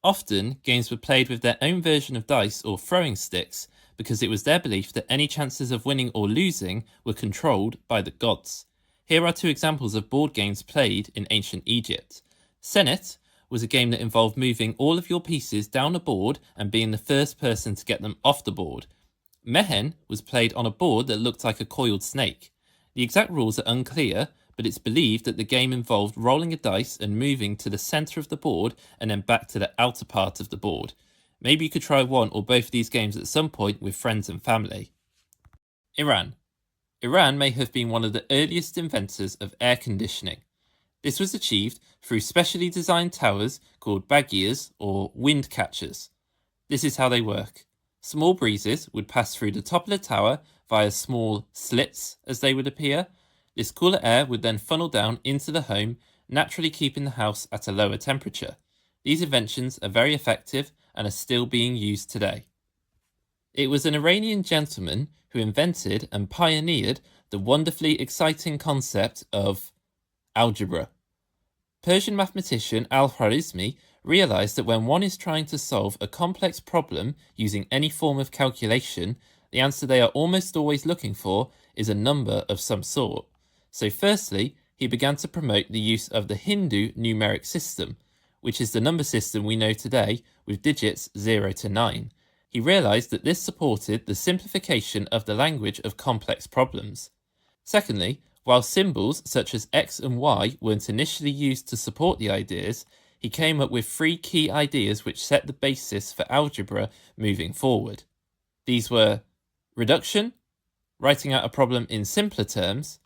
Often, games were played with their own version of dice or throwing sticks because it was their belief that any chances of winning or losing were controlled by the gods. Here are 2 examples of board games played in ancient Egypt. Senet was a game that involved moving all of your pieces down a board and being the first person to get them off the board. Mehen was played on a board that looked like a coiled snake. The exact rules are unclear, but it's believed that the game involved rolling a dice and moving to the centre of the board and then back to the outer part of the board. Maybe you could try one or both of these games at some point with friends and family. Iran. Iran may have been one of the earliest inventors of air conditioning. This was achieved through specially designed towers called bagias or wind catchers. This is how they work. Small breezes would pass through the top of the tower via small slits, as they would appear. This cooler air would then funnel down into the home, naturally keeping the house at a lower temperature. These inventions are very effective and are still being used today. It was an Iranian gentleman who invented and pioneered the wonderfully exciting concept of algebra. Persian mathematician Al-Khwarizmi realized that when one is trying to solve a complex problem using any form of calculation, the answer they are almost always looking for is a number of some sort. So firstly, he began to promote the use of the Hindu numeric system, which is the number system we know today with digits 0 to 9. He realized that this supported the simplification of the language of complex problems. Secondly, while symbols such as X and Y weren't initially used to support the ideas, he came up with 3 key ideas which set the basis for algebra moving forward. These were reduction, writing out a problem in simpler terms;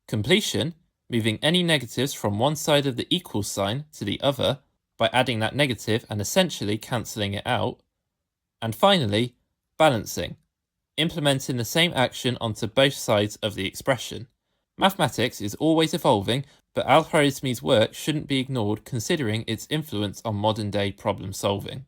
completion, moving any negatives from one side of the equal sign to the other by adding that negative and essentially cancelling it out; and finally, balancing, implementing the same action onto both sides of the expression. Mathematics is always evolving, but Al-Khwarizmi's work shouldn't be ignored considering its influence on modern-day problem solving.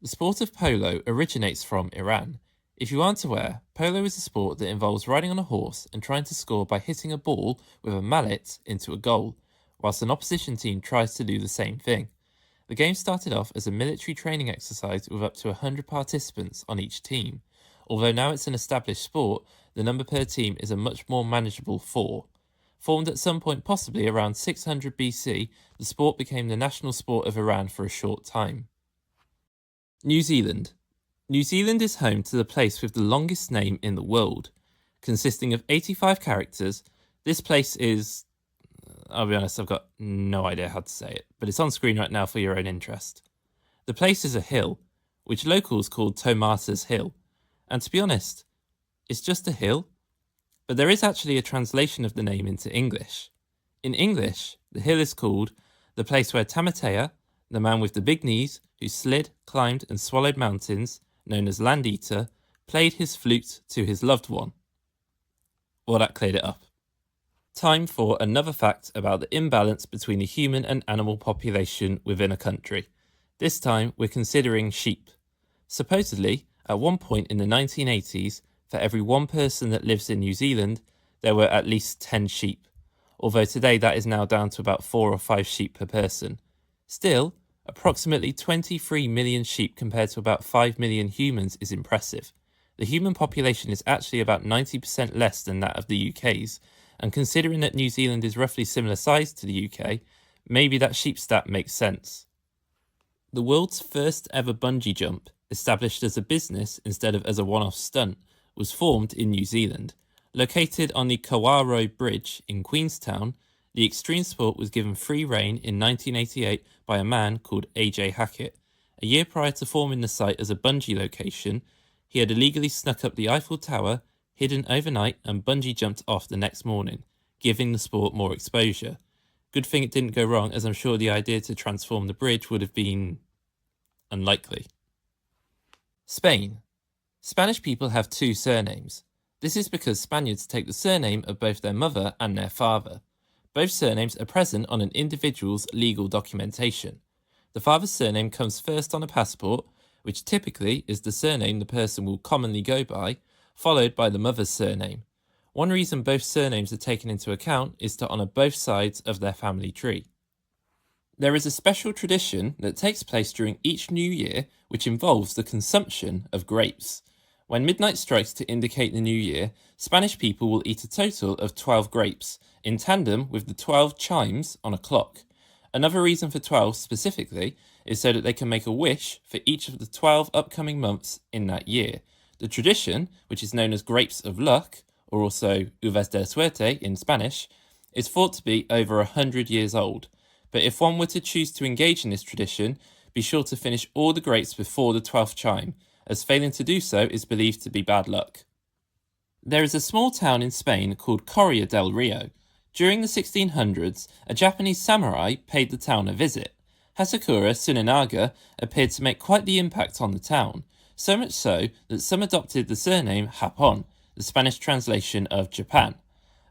The sport of polo originates from Iran. If you aren't aware, polo is a sport that involves riding on a horse and trying to score by hitting a ball with a mallet into a goal, whilst an opposition team tries to do the same thing. The game started off as a military training exercise with up to 100 participants on each team. Although now it's an established sport, the number per team is a much more manageable 4. Formed at some point possibly around 600 BC, the sport became the national sport of Iran for a short time. New Zealand. New Zealand is home to the place with the longest name in the world. Consisting of 85 characters, this place is... I'll be honest, I've got no idea how to say it, but it's on screen right now for your own interest. The place is a hill, which locals called Tomata's Hill. And to be honest, it's just a hill, but there is actually a translation of the name into English. In English, the hill is called the place where Tamatea, the man with the big knees who slid, climbed and swallowed mountains, known as Land Eater, played his flute to his loved one. Well, that cleared it up. Time for another fact about the imbalance between the human and animal population within a country. This time we're considering sheep. Supposedly, at one point in the 1980s, for every one person that lives in New Zealand, there were at least 10 sheep, although today that is now down to about 4 or 5 sheep per person. Still, approximately 23 million sheep compared to about 5 million humans is impressive. The human population is actually about 90% less than that of the UK's, and considering that New Zealand is roughly similar size to the UK, maybe that sheep stat makes sense. The world's first ever bungee jump, established as a business instead of as a one-off stunt, was formed in New Zealand. Located on the Kawaro Bridge in Queenstown, the extreme sport was given free rein in 1988 by a man called AJ Hackett. A year prior to forming the site as a bungee location, he had illegally snuck up the Eiffel Tower, hidden overnight and bungee jumped off the next morning, giving the sport more exposure. Good thing it didn't go wrong, as I'm sure the idea to transform the bridge would have been unlikely. Spain. Spanish people have 2 surnames. This is because Spaniards take the surname of both their mother and their father. Both surnames are present on an individual's legal documentation. The father's surname comes first on a passport, which typically is the surname the person will commonly go by, followed by the mother's surname. One reason both surnames are taken into account is to honour both sides of their family tree. There is a special tradition that takes place during each new year which involves the consumption of grapes. When midnight strikes to indicate the new year, Spanish people will eat a total of 12 grapes, in tandem with the 12 chimes on a clock. Another reason for 12 specifically is so that they can make a wish for each of the 12 upcoming months in that year. The tradition, which is known as grapes of luck, or also uvas de suerte in Spanish, is thought to be over 100 years old. But if one were to choose to engage in this tradition, be sure to finish all the grapes before the 12th chime, as failing to do so is believed to be bad luck. There is a small town in Spain called Correa del Rio. During the 1600s, a Japanese samurai paid the town a visit. Hasakura Tsunenaga appeared to make quite the impact on the town, so much so that some adopted the surname Japón, the Spanish translation of Japan.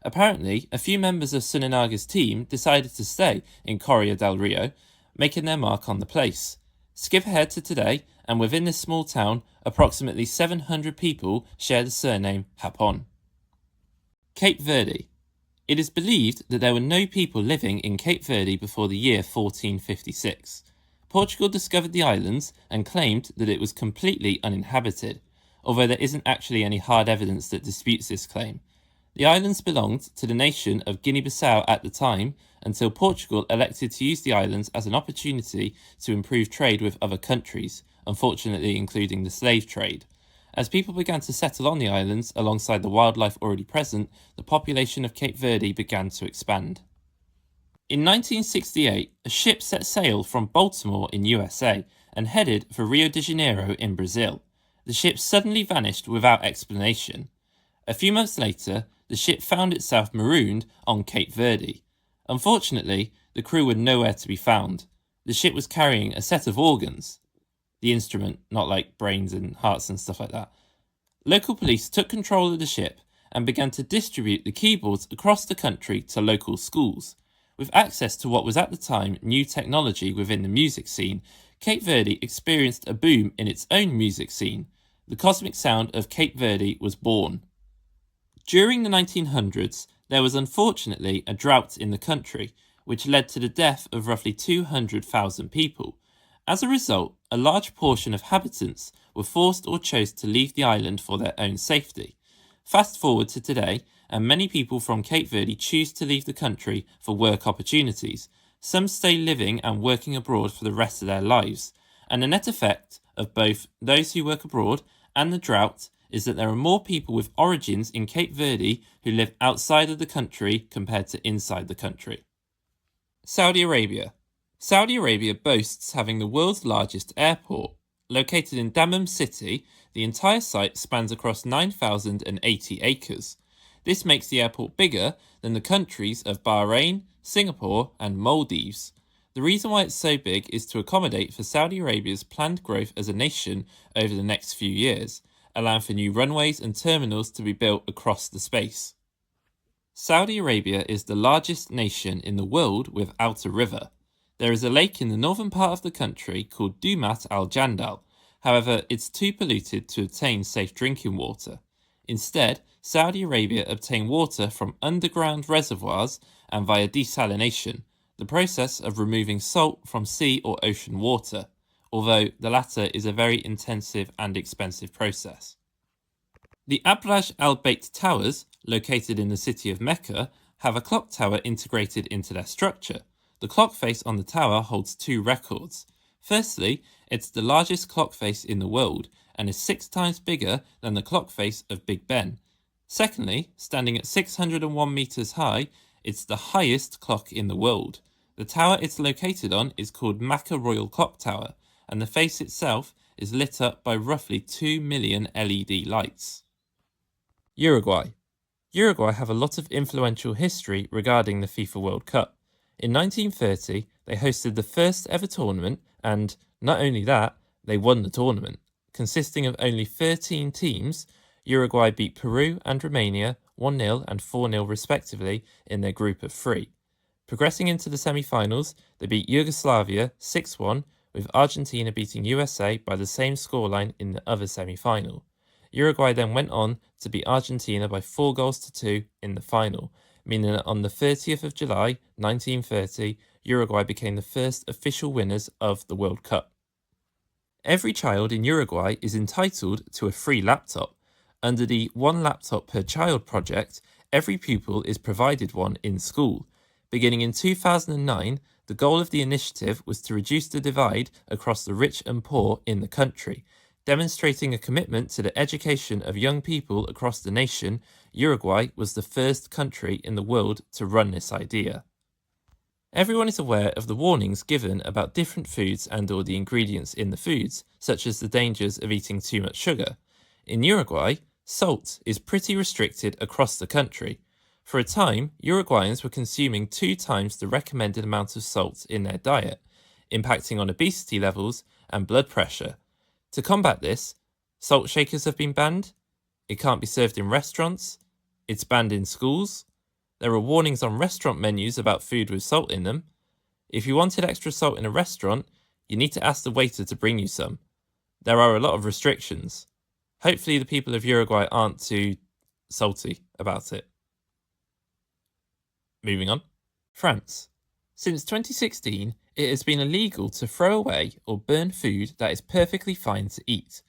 Apparently, a few members of Tsunenaga's team decided to stay in Correa del Rio, making their mark on the place. Skip ahead to today, and within this small town, approximately 700 people share the surname Japón. Cape Verde. It is believed that there were no people living in Cape Verde before the year 1456. Portugal discovered the islands and claimed that it was completely uninhabited, although there isn't actually any hard evidence that disputes this claim. The islands belonged to the nation of Guinea-Bissau at the time, until Portugal elected to use the islands as an opportunity to improve trade with other countries, unfortunately including the slave trade. As people began to settle on the islands alongside the wildlife already present, the population of Cape Verde began to expand. In 1968, a ship set sail from Baltimore in USA and headed for Rio de Janeiro in Brazil. The ship suddenly vanished without explanation. A few months later, the ship found itself marooned on Cape Verde. Unfortunately, the crew were nowhere to be found. The ship was carrying a set of organs. The instrument, not like brains and hearts and stuff like that. Local police took control of the ship and began to distribute the keyboards across the country to local schools. With access to what was at the time new technology within the music scene, Cape Verde experienced a boom in its own music scene. The cosmic sound of Cape Verde was born. During the 1900s, there was unfortunately a drought in the country, which led to the death of roughly 200,000 people. As a result, a large portion of inhabitants were forced or chose to leave the island for their own safety. Fast forward to today, and many people from Cape Verde choose to leave the country for work opportunities. Some stay living and working abroad for the rest of their lives. And the net effect of both those who work abroad and the drought is that there are more people with origins in Cape Verde who live outside of the country compared to inside the country. Saudi Arabia. Saudi Arabia boasts having the world's largest airport. Located in Dammam City, the entire site spans across 9,080 acres. This makes the airport bigger than the countries of Bahrain, Singapore, and Maldives. The reason why it's so big is to accommodate for Saudi Arabia's planned growth as a nation over the next few years, allowing for new runways and terminals to be built across the space. Saudi Arabia is the largest nation in the world without a river. There is a lake in the northern part of the country called Dumat al-Jandal. However, it's too polluted to obtain safe drinking water. Instead, Saudi Arabia obtain water from underground reservoirs and via desalination, the process of removing salt from sea or ocean water, although the latter is a very intensive and expensive process. The Abraj al-Bait Towers, located in the city of Mecca, have a clock tower integrated into their structure. The clock face on the tower holds two records. Firstly, it's the largest clock face in the world and is 6 times bigger than the clock face of Big Ben. Secondly, standing at 601 meters high, it's the highest clock in the world. The tower it's located on is called Makkah Royal Clock Tower, and the face itself is lit up by roughly 2 million LED lights. Uruguay. Uruguay have a lot of influential history regarding the FIFA World Cup. In 1930, they hosted the first ever tournament, and not only that, they won the tournament. Consisting of only 13 teams, Uruguay beat Peru and Romania 1-0 and 4-0 respectively in their group of 3. Progressing into the semi-finals, they beat Yugoslavia 6-1, with Argentina beating USA by the same scoreline in the other semi-final. Uruguay then went on to beat Argentina by 4-2 in the final, meaning that on the 30th of July 1930, Uruguay became the first official winners of the World Cup. Every child in Uruguay is entitled to a free laptop. Under the One Laptop Per Child project, every pupil is provided one in school. Beginning in 2009, the goal of the initiative was to reduce the divide across the rich and poor in the country. Demonstrating a commitment to the education of young people across the nation, Uruguay was the first country in the world to run this idea. Everyone is aware of the warnings given about different foods and/or the ingredients in the foods, such as the dangers of eating too much sugar. In Uruguay, salt is pretty restricted across the country. For a time, Uruguayans were consuming 2 times the recommended amount of salt in their diet, impacting on obesity levels and blood pressure. To combat this, salt shakers have been banned, it can't be served in restaurants, it's banned in schools, there are warnings on restaurant menus about food with salt in them. If you wanted extra salt in a restaurant, you need to ask the waiter to bring you some. There are a lot of restrictions. Hopefully the people of Uruguay aren't too salty about it. Moving on. France. Since 2016, it has been illegal to throw away or burn food that is perfectly fine to eat.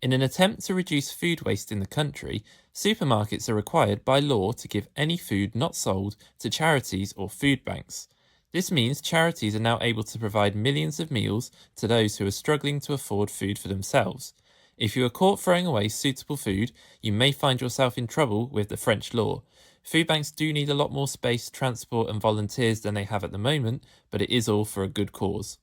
In an attempt to reduce food waste in the country, supermarkets are required by law to give any food not sold to charities or food banks. This means charities are now able to provide millions of meals to those who are struggling to afford food for themselves. If you are caught throwing away suitable food, you may find yourself in trouble with the French law. Food banks do need a lot more space, transport and volunteers than they have at the moment, but it is all for a good cause.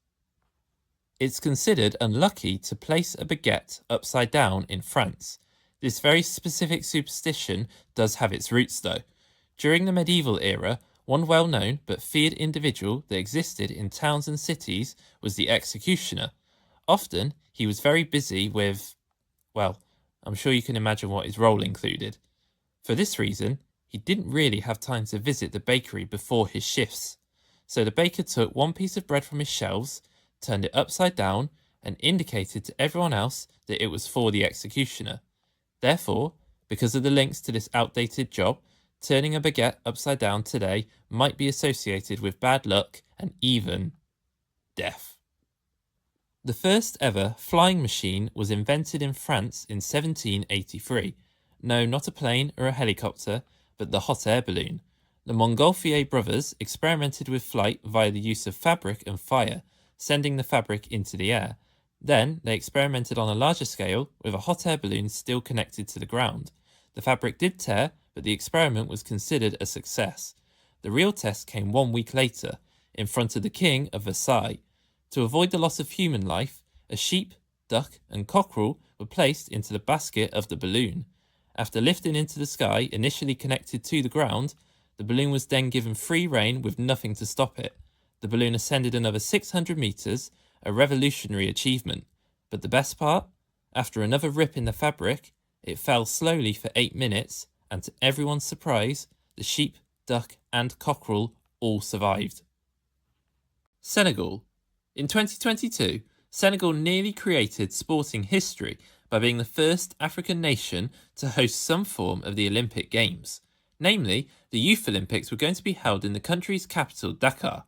It's considered unlucky to place a baguette upside down in France. This very specific superstition does have its roots though. During the medieval era, one well-known but feared individual that existed in towns and cities was the executioner. Often, he was very busy with, well, I'm sure you can imagine what his role included. For this reason, he didn't really have time to visit the bakery before his shifts. So the baker took one piece of bread from his shelves, turned it upside down, and indicated to everyone else that it was for the executioner. Therefore, because of the links to this outdated job, turning a baguette upside down today might be associated with bad luck and even death. The first ever flying machine was invented in France in 1783. No, not a plane or a helicopter, but the hot air balloon. The Montgolfier brothers experimented with flight via the use of fabric and fire, sending the fabric into the air. Then they experimented on a larger scale with a hot air balloon still connected to the ground. The fabric did tear, but the experiment was considered a success. The real test came 1 week later, in front of the King of Versailles. To avoid the loss of human life, a sheep, duck, and cockerel were placed into the basket of the balloon. After lifting into the sky, initially connected to the ground, the balloon was then given free rein with nothing to stop it. The balloon ascended another 600 meters, a revolutionary achievement. But the best part? After another rip in the fabric, it fell slowly for 8 minutes, and to everyone's surprise, the sheep, duck, and cockerel all survived. Senegal. In 2022, Senegal nearly created sporting history by being the first African nation to host some form of the Olympic Games. Namely, the Youth Olympics were going to be held in the country's capital, Dakar.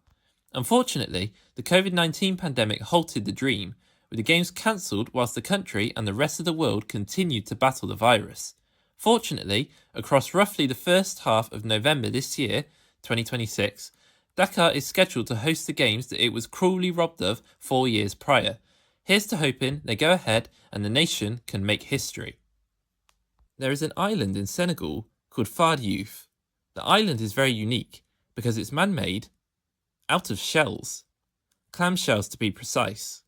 Unfortunately, the COVID-19 pandemic halted the dream, with the Games cancelled whilst the country and the rest of the world continued to battle the virus. Fortunately, across roughly the first half of November this year, 2026, Dakar is scheduled to host the Games that it was cruelly robbed of 4 years prior. Here's to hoping they go ahead and the nation can make history. There is an island in Senegal called Fard Youth. The island is very unique because it's man-made, out of shells, clamshells to be precise.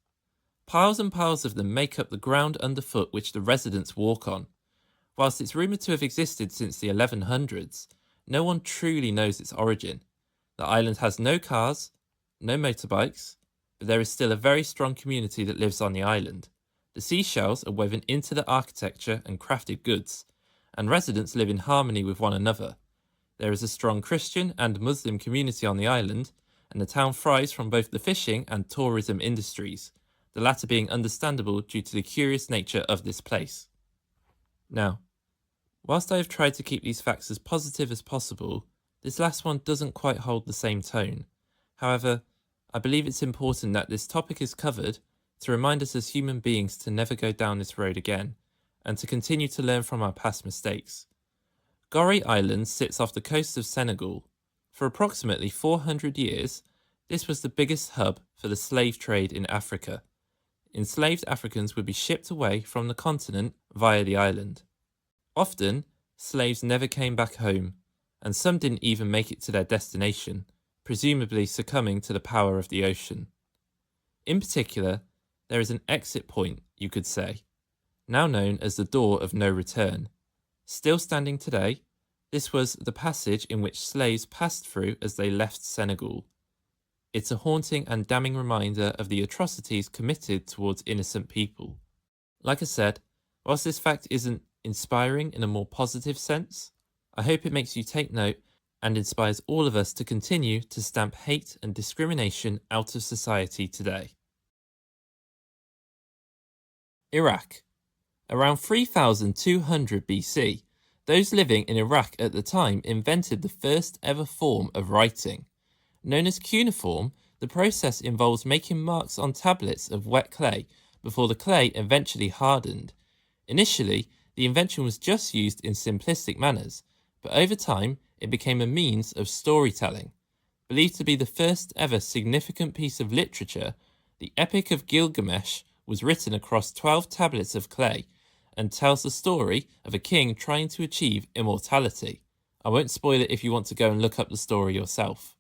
Piles and piles of them make up the ground underfoot which the residents walk on. Whilst it's rumoured to have existed since the 1100s, no one truly knows its origin. The island has no cars, no motorbikes, but there is still a very strong community that lives on the island. The seashells are woven into the architecture and crafted goods, and residents live in harmony with one another. There is a strong Christian and Muslim community on the island, and the town thrives from both the fishing and tourism industries, the latter being understandable due to the curious nature of this place. Now, whilst I have tried to keep these facts as positive as possible, this last one doesn't quite hold the same tone. However, I believe it's important that this topic is covered to remind us as human beings to never go down this road again, and to continue to learn from our past mistakes. Gorée Island sits off the coast of Senegal. For approximately 400 years, this was the biggest hub for the slave trade in Africa. Enslaved Africans would be shipped away from the continent via the island. Often, slaves never came back home, and some didn't even make it to their destination, presumably succumbing to the power of the ocean. In particular, there is an exit point, you could say, now known as the Door of No Return. Still standing today, this was the passage in which slaves passed through as they left Senegal. It's a haunting and damning reminder of the atrocities committed towards innocent people. Like I said, whilst this fact isn't inspiring in a more positive sense, I hope it makes you take note and inspires all of us to continue to stamp hate and discrimination out of society today. Iraq. Around 3200 BC, those living in Iraq at the time invented the first ever form of writing. Known as cuneiform, the process involves making marks on tablets of wet clay before the clay eventually hardened. Initially, the invention was just used in simplistic manners, but over time it became a means of storytelling. Believed to be the first ever significant piece of literature, the Epic of Gilgamesh was written across 12 tablets of clay and tells the story of a king trying to achieve immortality. I won't spoil it if you want to go and look up the story yourself.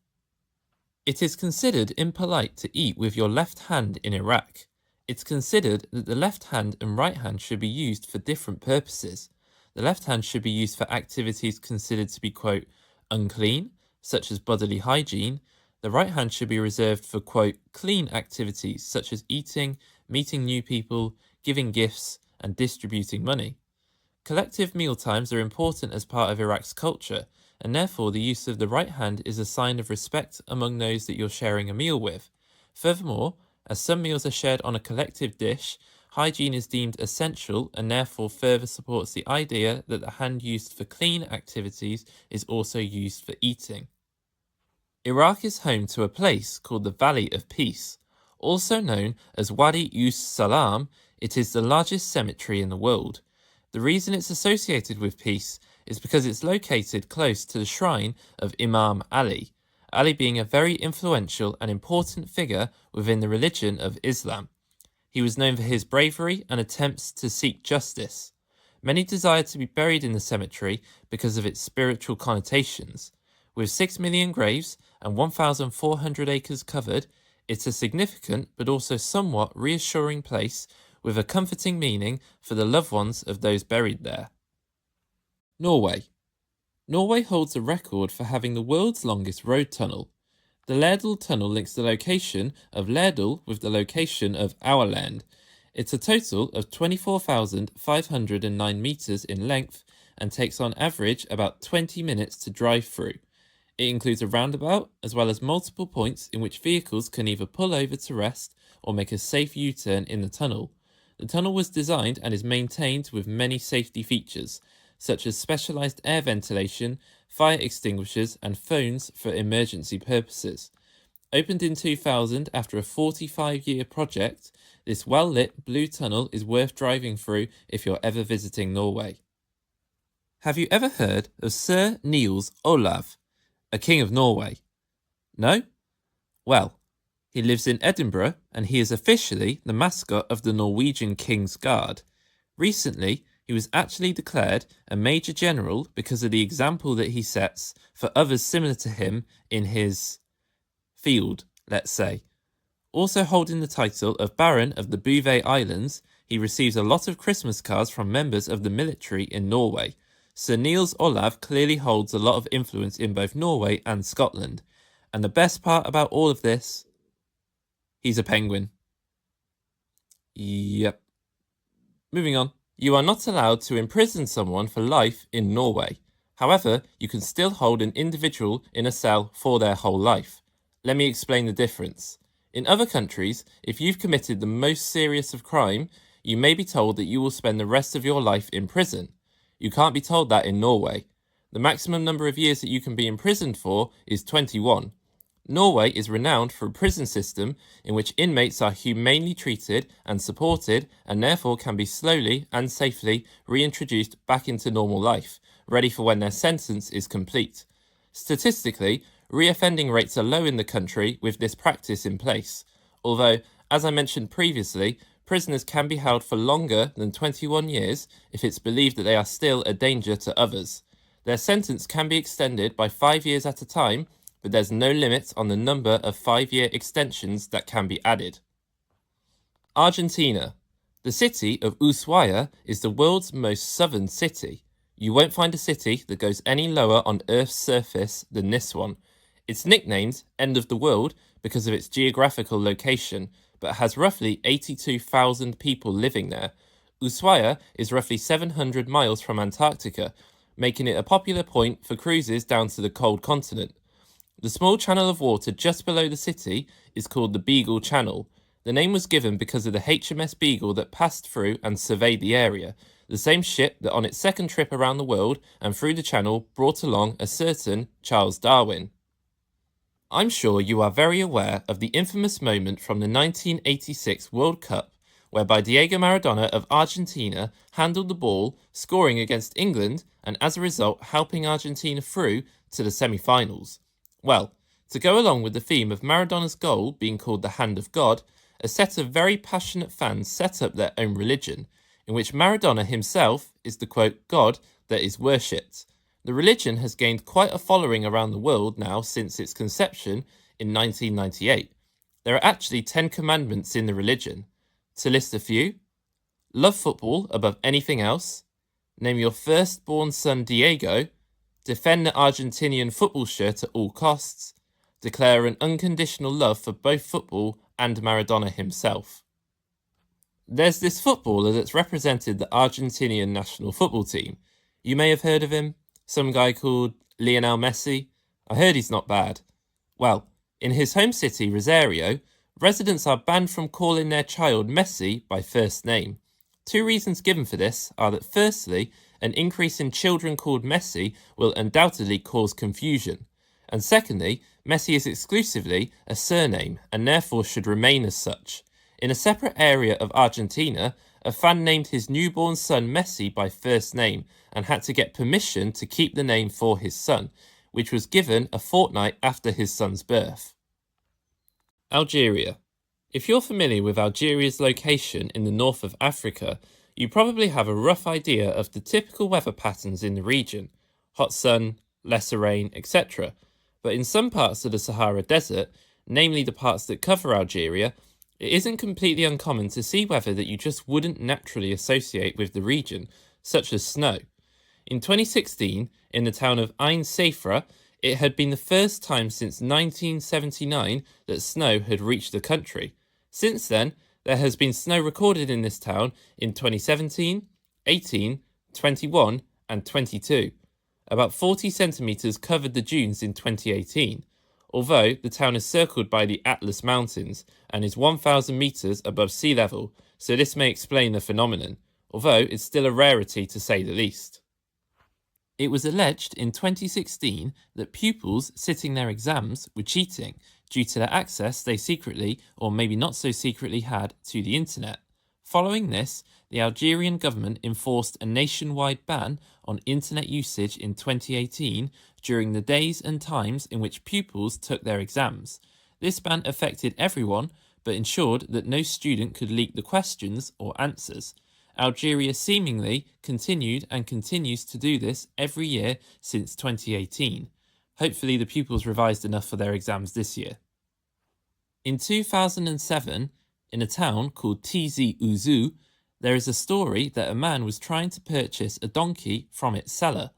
It is considered impolite to eat with your left hand in Iraq. It's considered that the left hand and right hand should be used for different purposes. The left hand should be used for activities considered to be, quote, unclean, such as bodily hygiene. The right hand should be reserved for, quote, clean activities such as eating, meeting new people, giving gifts, and distributing money. Collective mealtimes are important as part of Iraq's culture, and therefore the use of the right hand is a sign of respect among those that you're sharing a meal with. Furthermore, as some meals are shared on a collective dish, hygiene is deemed essential and therefore further supports the idea that the hand used for clean activities is also used for eating. Iraq is home to a place called the Valley of Peace, Also known as Wadi Us Salam, it is the largest cemetery in the world. The reason it's associated with peace is because it's located close to the shrine of Imam Ali, Ali being a very influential and important figure within the religion of Islam. He was known for his bravery and attempts to seek justice. Many desired to be buried in the cemetery because of its spiritual connotations. With 6 million graves and 1,400 acres covered, it's a significant but also somewhat reassuring place with a comforting meaning for the loved ones of those buried there. Norway. Norway holds a record for having the world's longest road tunnel. The Lærdal Tunnel links the location of Lærdal with the location of our land. It's a total of 24,509 metres in length and takes on average about 20 minutes to drive through. It includes a roundabout as well as multiple points in which vehicles can either pull over to rest or make a safe U-turn in the tunnel. The tunnel was designed and is maintained with many safety features, such as specialised air ventilation, fire extinguishers and phones for emergency purposes. Opened in 2000 after a 45-year project, this well-lit blue tunnel is worth driving through if you're ever visiting Norway. Have you ever heard of Sir Niels Olav, a king of Norway? No? Well, he lives in Edinburgh and he is officially the mascot of the Norwegian King's Guard. Recently, he was actually declared a Major General because of the example that he sets for others similar to him in his field, let's say. Also holding the title of Baron of the Bouvet Islands, he receives a lot of Christmas cards from members of the military in Norway. Sir Niels Olav clearly holds a lot of influence in both Norway and Scotland. And the best part about all of this, he's a penguin. Yep. Moving on. You are not allowed to imprison someone for life in Norway. However, you can still hold an individual in a cell for their whole life. Let me explain the difference. In other countries, if you've committed the most serious of crime, you may be told that you will spend the rest of your life in prison. You can't be told that in Norway. The maximum number of years that you can be imprisoned for is 21. Norway is renowned for a prison system in which inmates are humanely treated and supported and therefore can be slowly and safely reintroduced back into normal life, ready for when their sentence is complete. Statistically, reoffending rates are low in the country with this practice in place, although, as I mentioned previously, prisoners can be held for longer than 21 years if it's believed that they are still a danger to others. Their sentence can be extended by 5 years at a time, but there's no limit on the number of 5-year extensions that can be added. Argentina. The city of Ushuaia is the world's most southern city. You won't find a city that goes any lower on Earth's surface than this one. It's nicknamed End of the World because of its geographical location, but has roughly 82,000 people living there. Ushuaia is roughly 700 miles from Antarctica, making it a popular point for cruises down to the cold continent. The small channel of water just below the city is called the Beagle Channel. The name was given because of the HMS Beagle that passed through and surveyed the area, the same ship that on its second trip around the world and through the channel brought along a certain Charles Darwin. I'm sure you are very aware of the infamous moment from the 1986 World Cup, whereby Diego Maradona of Argentina handled the ball, scoring against England and as a result helping Argentina through to the semi-finals. Well, to go along with the theme of Maradona's goal being called the Hand of God, a set of very passionate fans set up their own religion, in which Maradona himself is the quote God that is worshipped. The religion has gained quite a following around the world now since its conception in 1998. There are actually 10 commandments in the religion. To list a few: love football above anything else, name your firstborn son Diego, defend the Argentinian football shirt at all costs, declare an unconditional love for both football and Maradona himself. There's this footballer that's represented the Argentinian national football team. You may have heard of him, some guy called Lionel Messi. I heard he's not bad. Well, in his home city, Rosario, residents are banned from calling their child Messi by first name. Two reasons given for this are that firstly, an increase in children called Messi will undoubtedly cause confusion. And secondly, Messi is exclusively a surname and therefore should remain as such. In a separate area of Argentina, a fan named his newborn son Messi by first name and had to get permission to keep the name for his son, which was given a fortnight after his son's birth. Algeria. If you're familiar with Algeria's location in the north of Africa, you probably have a rough idea of the typical weather patterns in the region: hot sun, lesser rain, etc. But in some parts of the Sahara Desert, namely the parts that cover Algeria, it isn't completely uncommon to see weather that you just wouldn't naturally associate with the region, such as snow. In 2016, in the town of Ain Sefra, it had been the first time since 1979 that snow had reached the country. Since then, there has been snow recorded in this town in 2017, 18, 21 and 22. About 40 centimetres covered the dunes in 2018, although the town is circled by the Atlas Mountains and is 1,000 metres above sea level, so this may explain the phenomenon, although it's still a rarity to say the least. It was alleged in 2016 that pupils sitting their exams were cheating due to the access they secretly, or maybe not so secretly, had to the internet. Following this, the Algerian government enforced a nationwide ban on internet usage in 2018 during the days and times in which pupils took their exams. This ban affected everyone, but ensured that no student could leak the questions or answers. Algeria seemingly continued and continues to do this every year since 2018. Hopefully the pupils revised enough for their exams this year. In 2007, in a town called Tizi Ouzou, there is a story that a man was trying to purchase a donkey from its seller.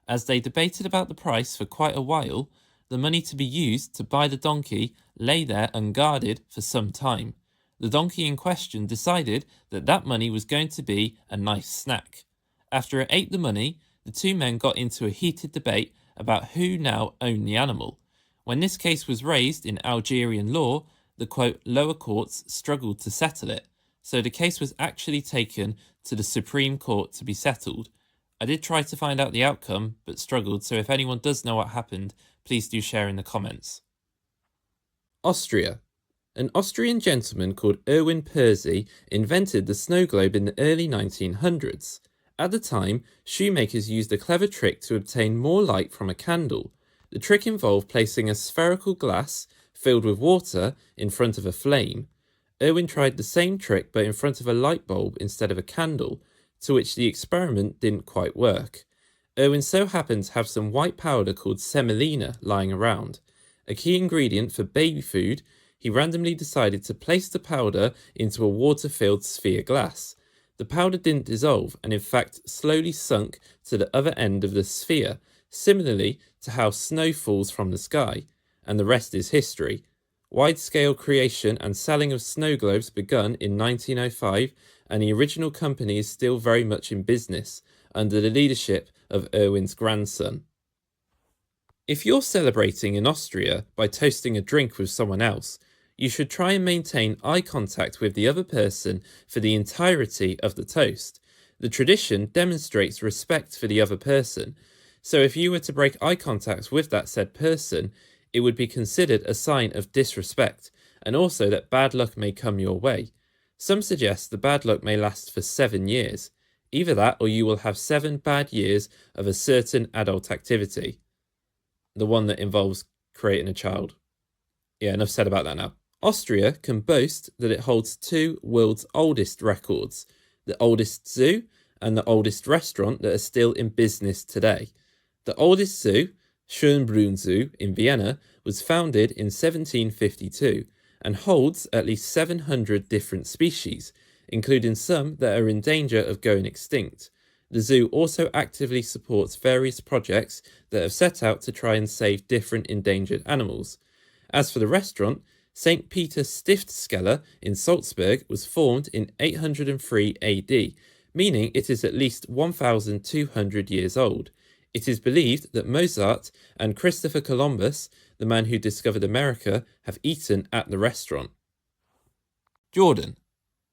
As they debated about the price for quite a while, the money to be used to buy the donkey lay there unguarded for some time. The donkey in question decided that that money was going to be a nice snack. After it ate the money, the two men got into a heated debate about who now owned the animal. When this case was raised in Algerian law, the quote, lower courts struggled to settle it, so the case was actually taken to the Supreme Court to be settled. I did try to find out the outcome, but struggled, so if anyone does know what happened, please do share in the comments. Austria. An Austrian gentleman called Erwin Percy invented the snow globe in the early 1900s. At the time, shoemakers used a clever trick to obtain more light from a candle. The trick involved placing a spherical glass filled with water in front of a flame. Erwin tried the same trick but in front of a light bulb instead of a candle, to which the experiment didn't quite work. Erwin so happened to have some white powder called semolina lying around. A key ingredient for baby food, he randomly decided to place the powder into a water-filled sphere glass. The powder didn't dissolve and in fact slowly sunk to the other end of the sphere, similarly to how snow falls from the sky, and the rest is history. Wide-scale creation and selling of snow globes begun in 1905, and the original company is still very much in business, under the leadership of Erwin's grandson. If you're celebrating in Austria by toasting a drink with someone else, you should try and maintain eye contact with the other person for the entirety of the toast. The tradition demonstrates respect for the other person, so if you were to break eye contact with that said person, it would be considered a sign of disrespect, and also that bad luck may come your way. Some suggest the bad luck may last for 7 years. Either that or you will have 7 bad years of a certain adult activity. The one that involves creating a child. Yeah, enough said about that now. Austria can boast that it holds 2 world's oldest records, the oldest zoo and the oldest restaurant that are still in business today. The oldest zoo, Schönbrunn Zoo in Vienna, was founded in 1752 and holds at least 700 different species, including some that are in danger of going extinct. The zoo also actively supports various projects that have set out to try and save different endangered animals. As for the restaurant, St. Peter Stiftskelle in Salzburg was formed in 803 AD, meaning it is at least 1,200 years old. It is believed that Mozart and Christopher Columbus, the man who discovered America, have eaten at the restaurant. Jordan.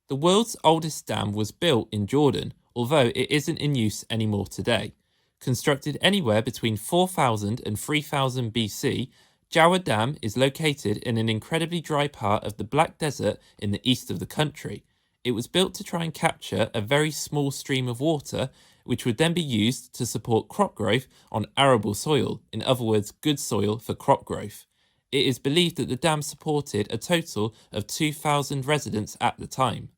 The world's oldest dam was built in Jordan, although it isn't in use anymore today. Constructed anywhere between 4000 and 3000 BC, Jawa Dam is located in an incredibly dry part of the Black Desert in the east of the country. It was built to try and capture a very small stream of water, which would then be used to support crop growth on arable soil, in other words, good soil for crop growth. It is believed that the dam supported a total of 2,000 residents at the time.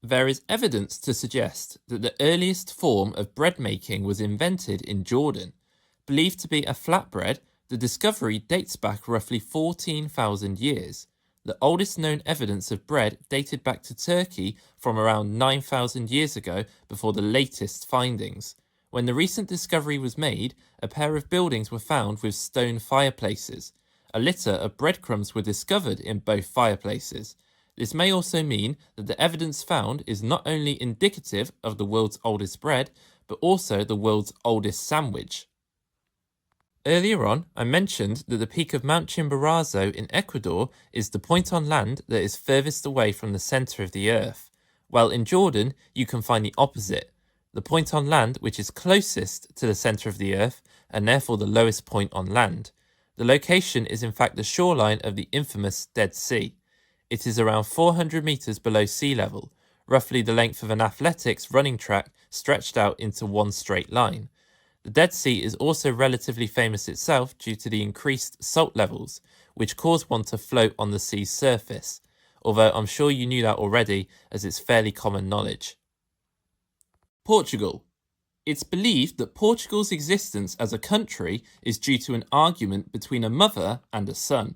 There is evidence to suggest that the earliest form of bread making was invented in Jordan. Believed to be a flatbread, the discovery dates back roughly 14,000 years. The oldest known evidence of bread dated back to Turkey from around 9,000 years ago before the latest findings. When the recent discovery was made, a pair of buildings were found with stone fireplaces. A litter of breadcrumbs were discovered in both fireplaces. This may also mean that the evidence found is not only indicative of the world's oldest bread, but also the world's oldest sandwich. Earlier on, I mentioned that the peak of Mount Chimborazo in Ecuador is the point on land that is furthest away from the centre of the Earth, while in Jordan you can find the opposite, the point on land which is closest to the centre of the Earth and therefore the lowest point on land. The location is in fact the shoreline of the infamous Dead Sea. It is around 400 metres below sea level, roughly the length of an athletics running track stretched out into one straight line. The Dead Sea is also relatively famous itself due to the increased salt levels, which cause one to float on the sea's surface, although I'm sure you knew that already as it's fairly common knowledge. Portugal. It's believed that Portugal's existence as a country is due to an argument between a mother and a son.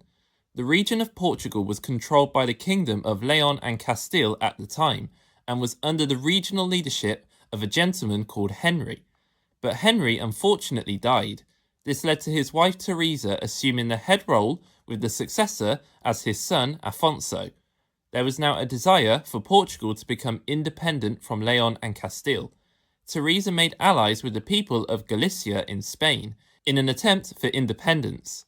The region of Portugal was controlled by the Kingdom of Leon and Castile at the time, and was under the regional leadership of a gentleman called Henry. But Henry unfortunately died. This led to his wife Teresa assuming the head role with the successor as his son Afonso. There was now a desire for Portugal to become independent from Leon and Castile. Teresa made allies with the people of Galicia in Spain in an attempt for independence.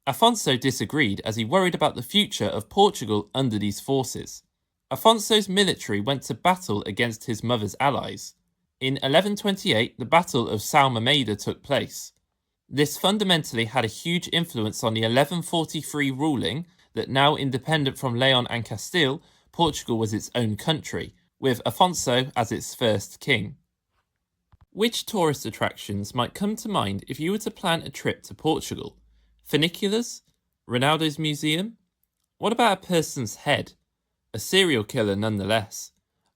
Afonso disagreed as he worried about the future of Portugal under these forces. Afonso's military went to battle against his mother's allies. In 1128, the Battle of Salmameida took place. This fundamentally had a huge influence on the 1143 ruling that now independent from Leon and Castile, Portugal was its own country, with Afonso as its first king. Which tourist attractions might come to mind if you were to plan a trip to Portugal? Funiculars? Ronaldo's museum? What about a person's head? A serial killer nonetheless.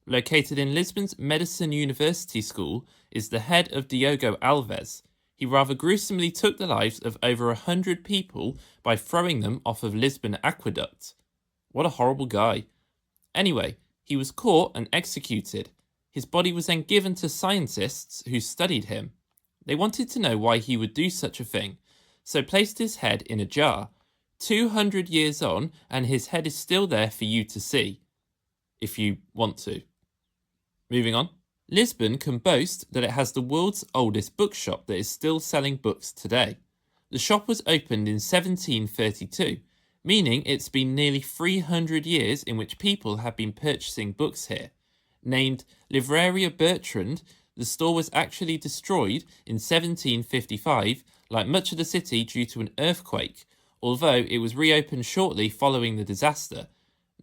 Located in Lisbon's Medicine University School is the head of Diogo Alves. He rather gruesomely took the lives of over 100 people by throwing them off of Lisbon Aqueduct. What a horrible guy. Anyway, he was caught and executed. His body was then given to scientists who studied him. They wanted to know why he would do such a thing, so placed his head in a jar. 200 years on, and his head is still there for you to see, if you want to. Moving on. Lisbon can boast that it has the world's oldest bookshop that is still selling books today. The shop was opened in 1732, meaning it's been nearly 300 years in which people have been purchasing books here. Named Livraria Bertrand, the store was actually destroyed in 1755, like much of the city due to an earthquake, although it was reopened shortly following the disaster.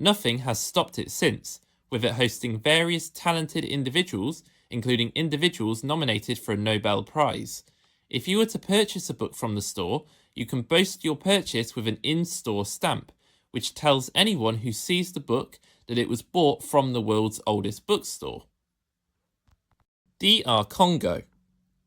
Nothing has stopped it since, with it hosting various talented individuals, including individuals nominated for a Nobel Prize. If you were to purchase a book from the store, you can boast your purchase with an in-store stamp, which tells anyone who sees the book that it was bought from the world's oldest bookstore. DR Congo.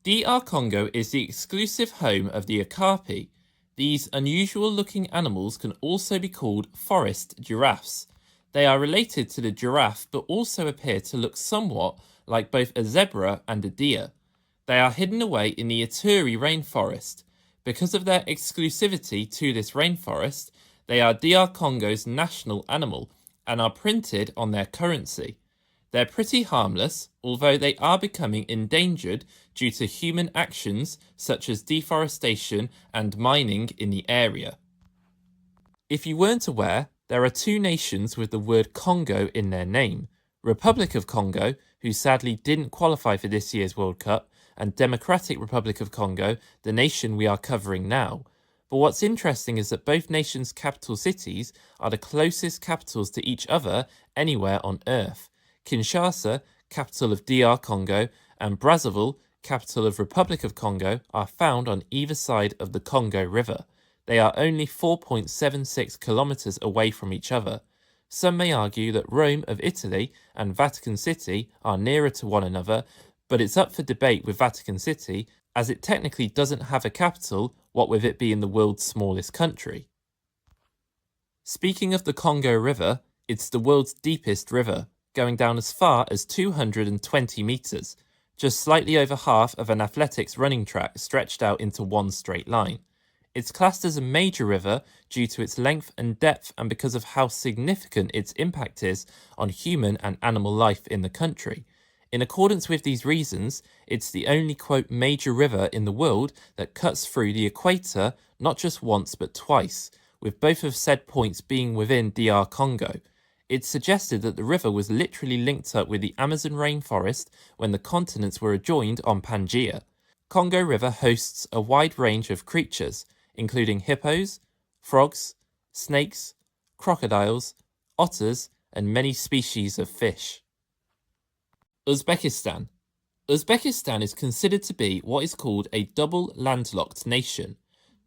DR Congo is the exclusive home of the okapi. These unusual-looking animals can also be called forest giraffes. They are related to the giraffe but also appear to look somewhat like both a zebra and a deer. They are hidden away in the Ituri rainforest. Because of their exclusivity to this rainforest, they are DR Congo's national animal and are printed on their currency. They're pretty harmless, although they are becoming endangered due to human actions such as deforestation and mining in the area. If you weren't aware, there are two nations with the word Congo in their name: Republic of Congo, who sadly didn't qualify for this year's World Cup, and Democratic Republic of Congo, the nation we are covering now. But what's interesting is that both nations' capital cities are the closest capitals to each other anywhere on Earth. Kinshasa, capital of DR Congo, and Brazzaville, capital of Republic of Congo, are found on either side of the Congo River. They are only 4.76 kilometers away from each other. Some may argue that Rome of Italy and Vatican City are nearer to one another, but it's up for debate with Vatican City, as it technically doesn't have a capital, what with it being the world's smallest country. Speaking of the Congo River, it's the world's deepest river, going down as far as 220 meters, just slightly over half of an athletics running track stretched out into one straight line. It's classed as a major river due to its length and depth and because of how significant its impact is on human and animal life in the country. In accordance with these reasons, it's the only, quote, major river in the world that cuts through the equator not just once but twice, with both of said points being within DR Congo. It's suggested that the river was literally linked up with the Amazon rainforest when the continents were adjoined on Pangaea. Congo River hosts a wide range of creatures, including hippos, frogs, snakes, crocodiles, otters, and many species of fish. Uzbekistan. Uzbekistan is considered to be what is called a double landlocked nation.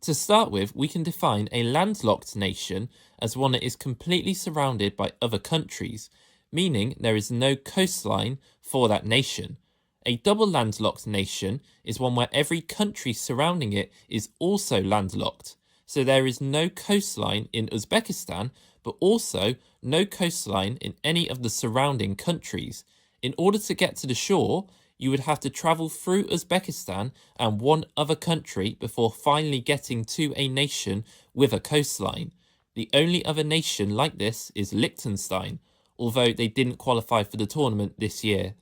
To start with, we can define a landlocked nation as one that is completely surrounded by other countries, meaning there is no coastline for that nation. A double landlocked nation is one where every country surrounding it is also landlocked. So there is no coastline in Uzbekistan, but also no coastline in any of the surrounding countries. In order to get to the shore, you would have to travel through Uzbekistan and one other country before finally getting to a nation with a coastline. The only other nation like this is Liechtenstein, although they didn't qualify for the tournament this year,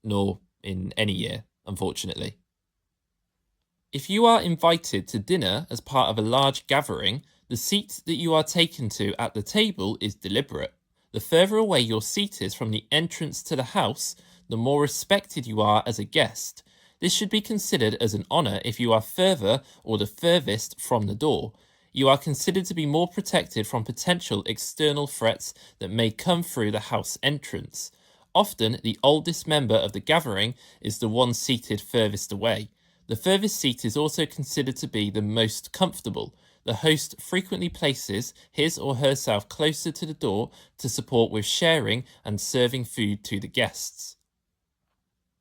nor in any year, unfortunately. If you are invited to dinner as part of a large gathering, the seat that you are taken to at the table is deliberate. The further away your seat is from the entrance to the house, the more respected you are as a guest. This should be considered as an honour if you are further or the furthest from the door. You are considered to be more protected from potential external threats that may come through the house entrance. Often, the oldest member of the gathering is the one seated furthest away. The furthest seat is also considered to be the most comfortable. The host frequently places his or herself closer to the door to support with sharing and serving food to the guests.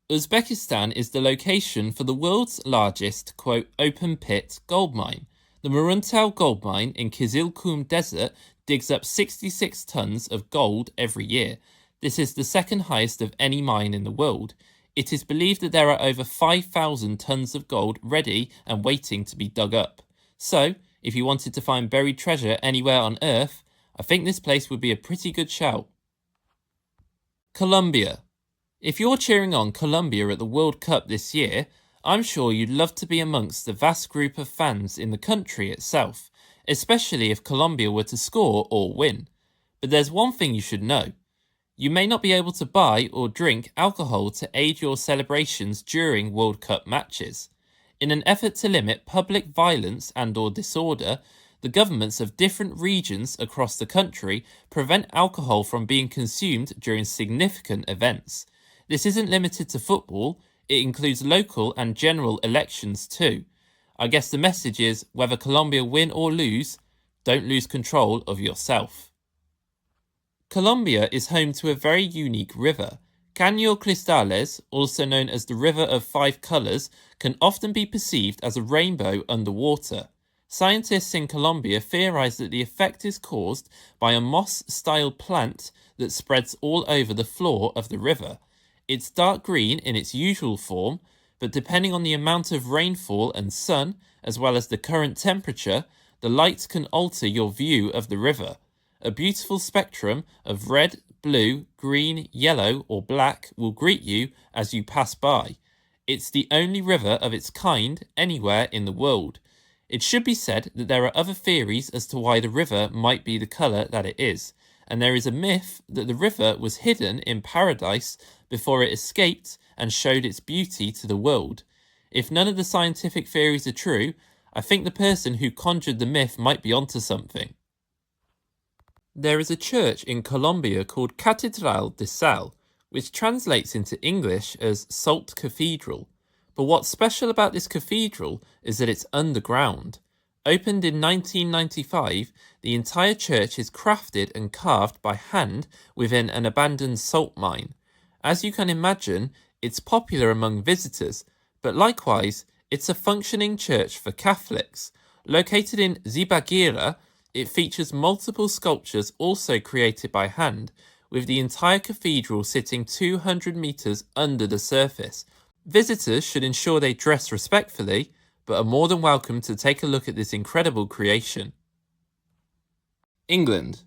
Uzbekistan is the location for the world's largest, quote, open-pit gold mine. The Muruntau gold mine in Kizilkum Desert digs up 66 tons of gold every year. This is the second highest of any mine in the world. It is believed that there are over 5,000 tons of gold ready and waiting to be dug up. So, if you wanted to find buried treasure anywhere on Earth, I think this place would be a pretty good shout. Colombia. If you're cheering on Colombia at the World Cup this year, I'm sure you'd love to be amongst the vast group of fans in the country itself, especially if Colombia were to score or win. But there's one thing you should know. You may not be able to buy or drink alcohol to aid your celebrations during World Cup matches. In an effort to limit public violence and/or disorder, the governments of different regions across the country prevent alcohol from being consumed during significant events. This isn't limited to football, it includes local and general elections too. I guess the message is, whether Colombia win or lose, don't lose control of yourself. Colombia is home to a very unique river. Caño Cristales, also known as the River of Five Colors, can often be perceived as a rainbow underwater. Scientists in Colombia theorize that the effect is caused by a moss-style plant that spreads all over the floor of the river. It's dark green in its usual form, but depending on the amount of rainfall and sun, as well as the current temperature, the light can alter your view of the river. A beautiful spectrum of red, blue, green, yellow, or black will greet you as you pass by. It's the only river of its kind anywhere in the world. It should be said that there are other theories as to why the river might be the colour that it is, and there is a myth that the river was hidden in paradise before it escaped and showed its beauty to the world. If none of the scientific theories are true, I think the person who conjured the myth might be onto something. There is a church in Colombia called Catedral de Sal, which translates into English as Salt Cathedral. But what's special about this cathedral is that it's underground. Opened in 1995, the entire church is crafted and carved by hand within an abandoned salt mine. As you can imagine, it's popular among visitors, but likewise, it's a functioning church for Catholics. Located in Zibagira, it features multiple sculptures also created by hand, with the entire cathedral sitting 200 meters under the surface. Visitors should ensure they dress respectfully, but are more than welcome to take a look at this incredible creation. England.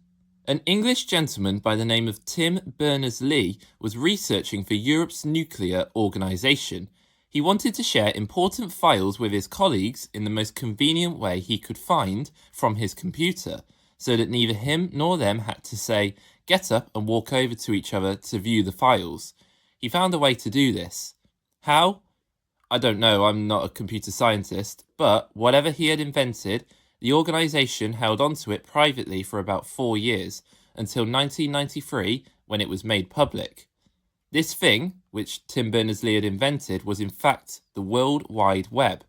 An English gentleman by the name of Tim Berners-Lee was researching for Europe's nuclear organisation. He wanted to share important files with his colleagues in the most convenient way he could find from his computer, so that neither him nor them had to say, "Get up and walk over to each other to view the files." He found a way to do this. How? I don't know, I'm not a computer scientist, but whatever he had invented, the organisation held onto it privately for about 4 years, until 1993 when it was made public. This thing, which Tim Berners-Lee had invented, was in fact the World Wide Web,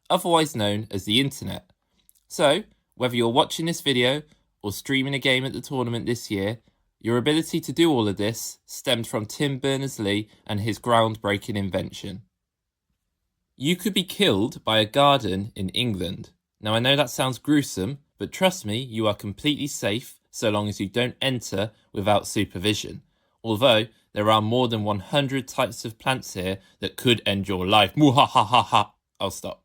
otherwise known as the Internet. So, whether you're watching this video or streaming a game at the tournament this year, your ability to do all of this stemmed from Tim Berners-Lee and his groundbreaking invention. You could be killed by a garden in England. Now I know that sounds gruesome, but trust me, you are completely safe so long as you don't enter without supervision. Although, there are more than 100 types of plants here that could end your life. Muhahaha. I'll stop.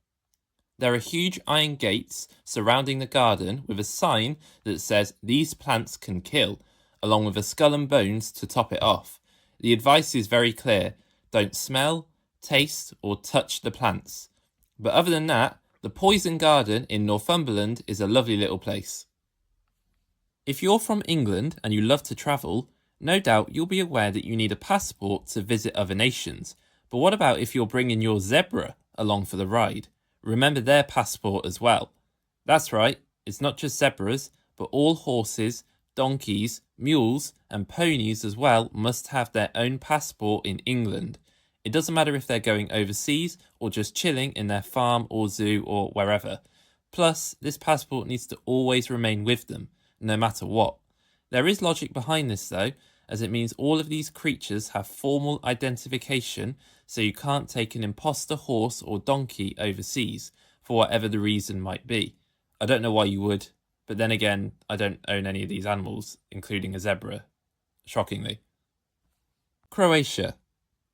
There are huge iron gates surrounding the garden with a sign that says these plants can kill, along with a skull and bones to top it off. The advice is very clear. Don't smell, taste, or touch the plants. But other than that, the Poison Garden in Northumberland is a lovely little place. If you're from England and you love to travel, no doubt you'll be aware that you need a passport to visit other nations. But what about if you're bringing your zebra along for the ride? Remember their passport as well. That's right, it's not just zebras, but all horses, donkeys, mules, and ponies as well must have their own passport in England. It doesn't matter if they're going overseas or just chilling in their farm or zoo or wherever. Plus, this passport needs to always remain with them, no matter what. There is logic behind this though, as it means all of these creatures have formal identification, so you can't take an imposter horse or donkey overseas, for whatever the reason might be. I don't know why you would, but then again, I don't own any of these animals, including a zebra, shockingly. Croatia.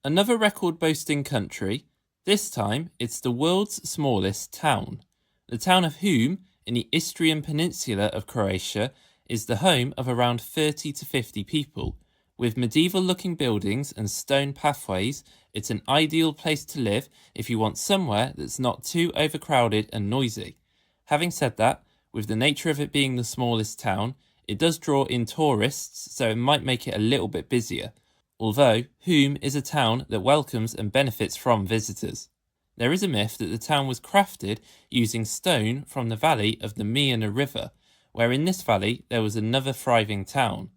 Another record-boasting country. This time, it's the world's smallest town. The town of Hum, in the Istrian peninsula of Croatia, is the home of around 30 to 50 people. With medieval-looking buildings and stone pathways, it's an ideal place to live if you want somewhere that's not too overcrowded and noisy. Having said that, with the nature of it being the smallest town, it does draw in tourists, so it might make it a little bit busier. Although, Hum is a town that welcomes and benefits from visitors. There is a myth that the town was crafted using stone from the valley of the Miana River, where in this valley there was another thriving town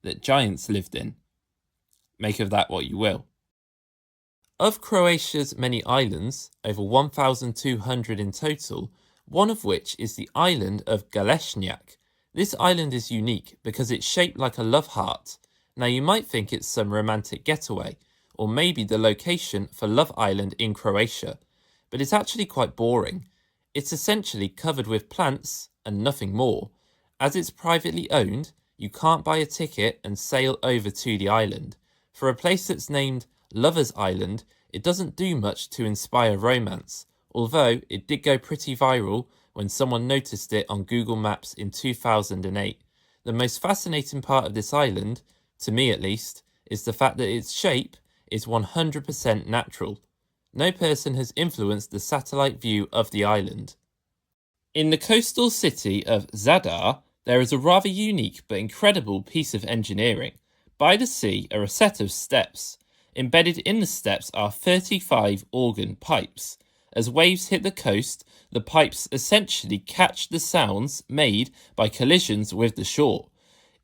that giants lived in. Make of that what you will. Of Croatia's many islands, over 1,200 in total, one of which is the island of Galeshnjak. This island is unique because it's shaped like a love heart. Now you might think it's some romantic getaway, or maybe the location for Love Island in Croatia, but it's actually quite boring. It's essentially covered with plants and nothing more. As it's privately owned, you can't buy a ticket and sail over to the island. For a place that's named Lover's Island, it doesn't do much to inspire romance, although it did go pretty viral when someone noticed it on Google Maps in 2008. The most fascinating part of this island, to me at least, is the fact that its shape is 100% natural. No person has influenced the satellite view of the island. In the coastal city of Zadar, there is a rather unique but incredible piece of engineering. By the sea are a set of steps. Embedded in the steps are 35 organ pipes. As waves hit the coast, the pipes essentially catch the sounds made by collisions with the shore.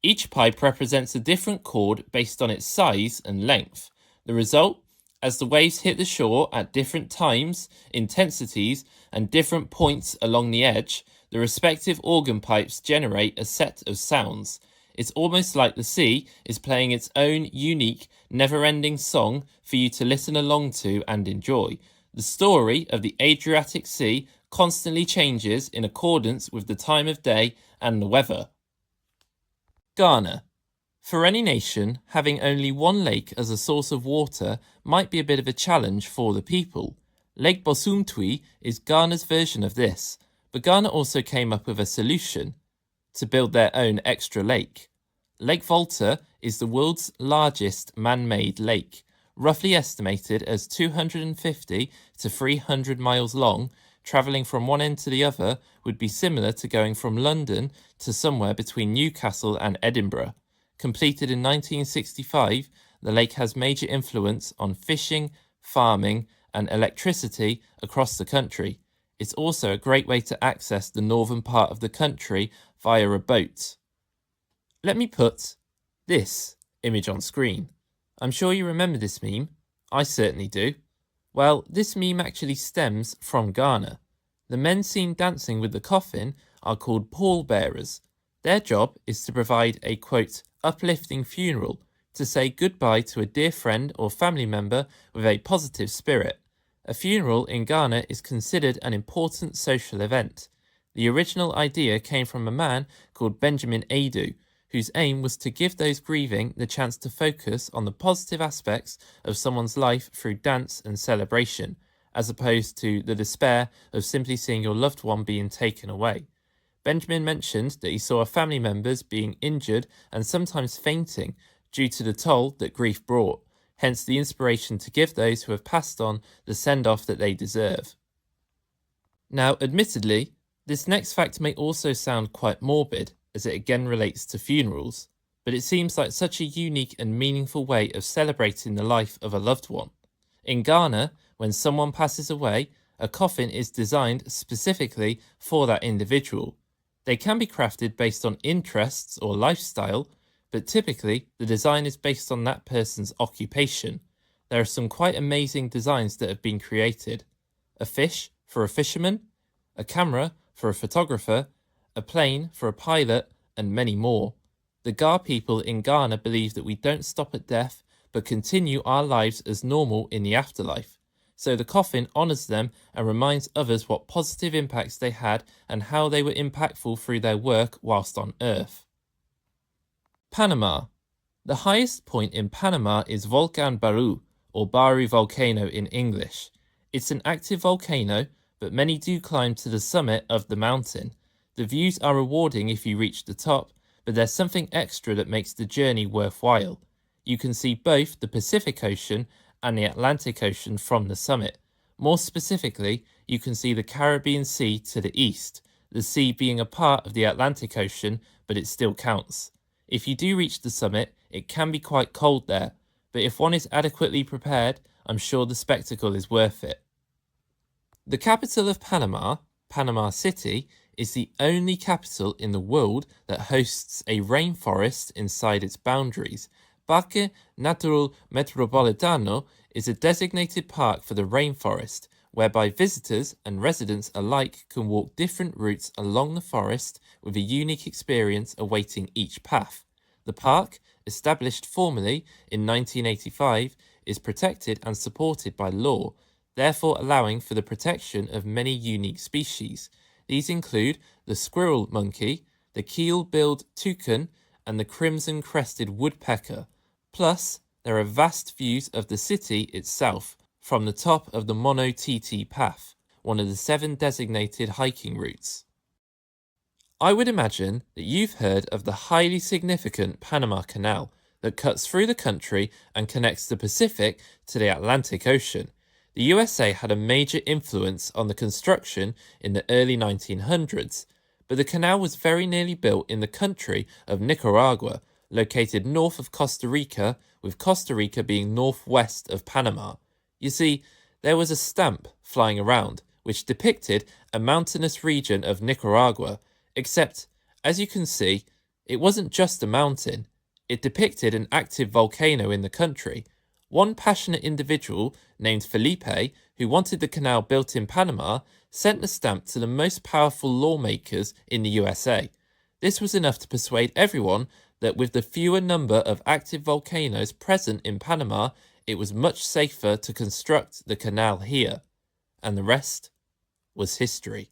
Each pipe represents a different chord based on its size and length. The result? As the waves hit the shore at different times, intensities, and different points along the edge, the respective organ pipes generate a set of sounds. It's almost like the sea is playing its own unique, never-ending song for you to listen along to and enjoy. The story of the Adriatic Sea constantly changes in accordance with the time of day and the weather. Ghana. For any nation, having only one lake as a source of water might be a bit of a challenge for the people. Lake Bosumtwi is Ghana's version of this, but Ghana also came up with a solution to build their own extra lake. Lake Volta is the world's largest man-made lake, roughly estimated as 250 to 300 miles long. Travelling from one end to the other would be similar to going from London to somewhere between Newcastle and Edinburgh. Completed in 1965, the lake has major influence on fishing, farming, and electricity across the country. It's also a great way to access the northern part of the country via a boat. Let me put this image on screen. I'm sure you remember this meme. I certainly do. Well, this meme actually stems from Ghana. The men seen dancing with the coffin are called pallbearers. Their job is to provide a, quote, uplifting funeral, to say goodbye to a dear friend or family member with a positive spirit. A funeral in Ghana is considered an important social event. The original idea came from a man called Benjamin Adu, whose aim was to give those grieving the chance to focus on the positive aspects of someone's life through dance and celebration, as opposed to the despair of simply seeing your loved one being taken away. Benjamin mentioned that he saw family members being injured and sometimes fainting due to the toll that grief brought, hence the inspiration to give those who have passed on the send-off that they deserve. Now, admittedly, this next fact may also sound quite morbid, as it again relates to funerals, but it seems like such a unique and meaningful way of celebrating the life of a loved one. In Ghana, when someone passes away, a coffin is designed specifically for that individual. They can be crafted based on interests or lifestyle, but typically the design is based on that person's occupation. There are some quite amazing designs that have been created. A fish for a fisherman, a camera for a photographer, a plane for a pilot, and many more. The Ga people in Ghana believe that we don't stop at death, but continue our lives as normal in the afterlife. So the coffin honours them and reminds others what positive impacts they had and how they were impactful through their work whilst on Earth. Panama. The highest point in Panama is Volcan Baru, or Baru volcano in English. It's an active volcano, but many do climb to the summit of the mountain. The views are rewarding if you reach the top, but there's something extra that makes the journey worthwhile. You can see both the Pacific Ocean and the Atlantic Ocean from the summit. More specifically, you can see the Caribbean Sea to the east, the sea being a part of the Atlantic Ocean, but it still counts. If you do reach the summit, it can be quite cold there, but if one is adequately prepared, I'm sure the spectacle is worth it. The capital of Panama, Panama City, is the only capital in the world that hosts a rainforest inside its boundaries. Parque Natural Metropolitano is a designated park for the rainforest, whereby visitors and residents alike can walk different routes along the forest with a unique experience awaiting each path. The park, established formally in 1985, is protected and supported by law, therefore allowing for the protection of many unique species. These include the squirrel monkey, the keel-billed toucan, and the crimson-crested woodpecker. Plus, there are vast views of the city itself from the top of the Mono Titi Path, one of the 7 designated hiking routes. I would imagine that you've heard of the highly significant Panama Canal that cuts through the country and connects the Pacific to the Atlantic Ocean. The USA had a major influence on the construction in the early 1900s, but the canal was very nearly built in the country of Nicaragua, located north of Costa Rica, with Costa Rica being northwest of Panama. You see, there was a stamp flying around which depicted a mountainous region of Nicaragua, except, as you can see, it wasn't just a mountain. It depicted an active volcano in the country. One passionate individual named Felipe, who wanted the canal built in Panama, sent the stamp to the most powerful lawmakers in the USA. This was enough to persuade everyone that with the fewer number of active volcanoes present in Panama, it was much safer to construct the canal here. And the rest was history.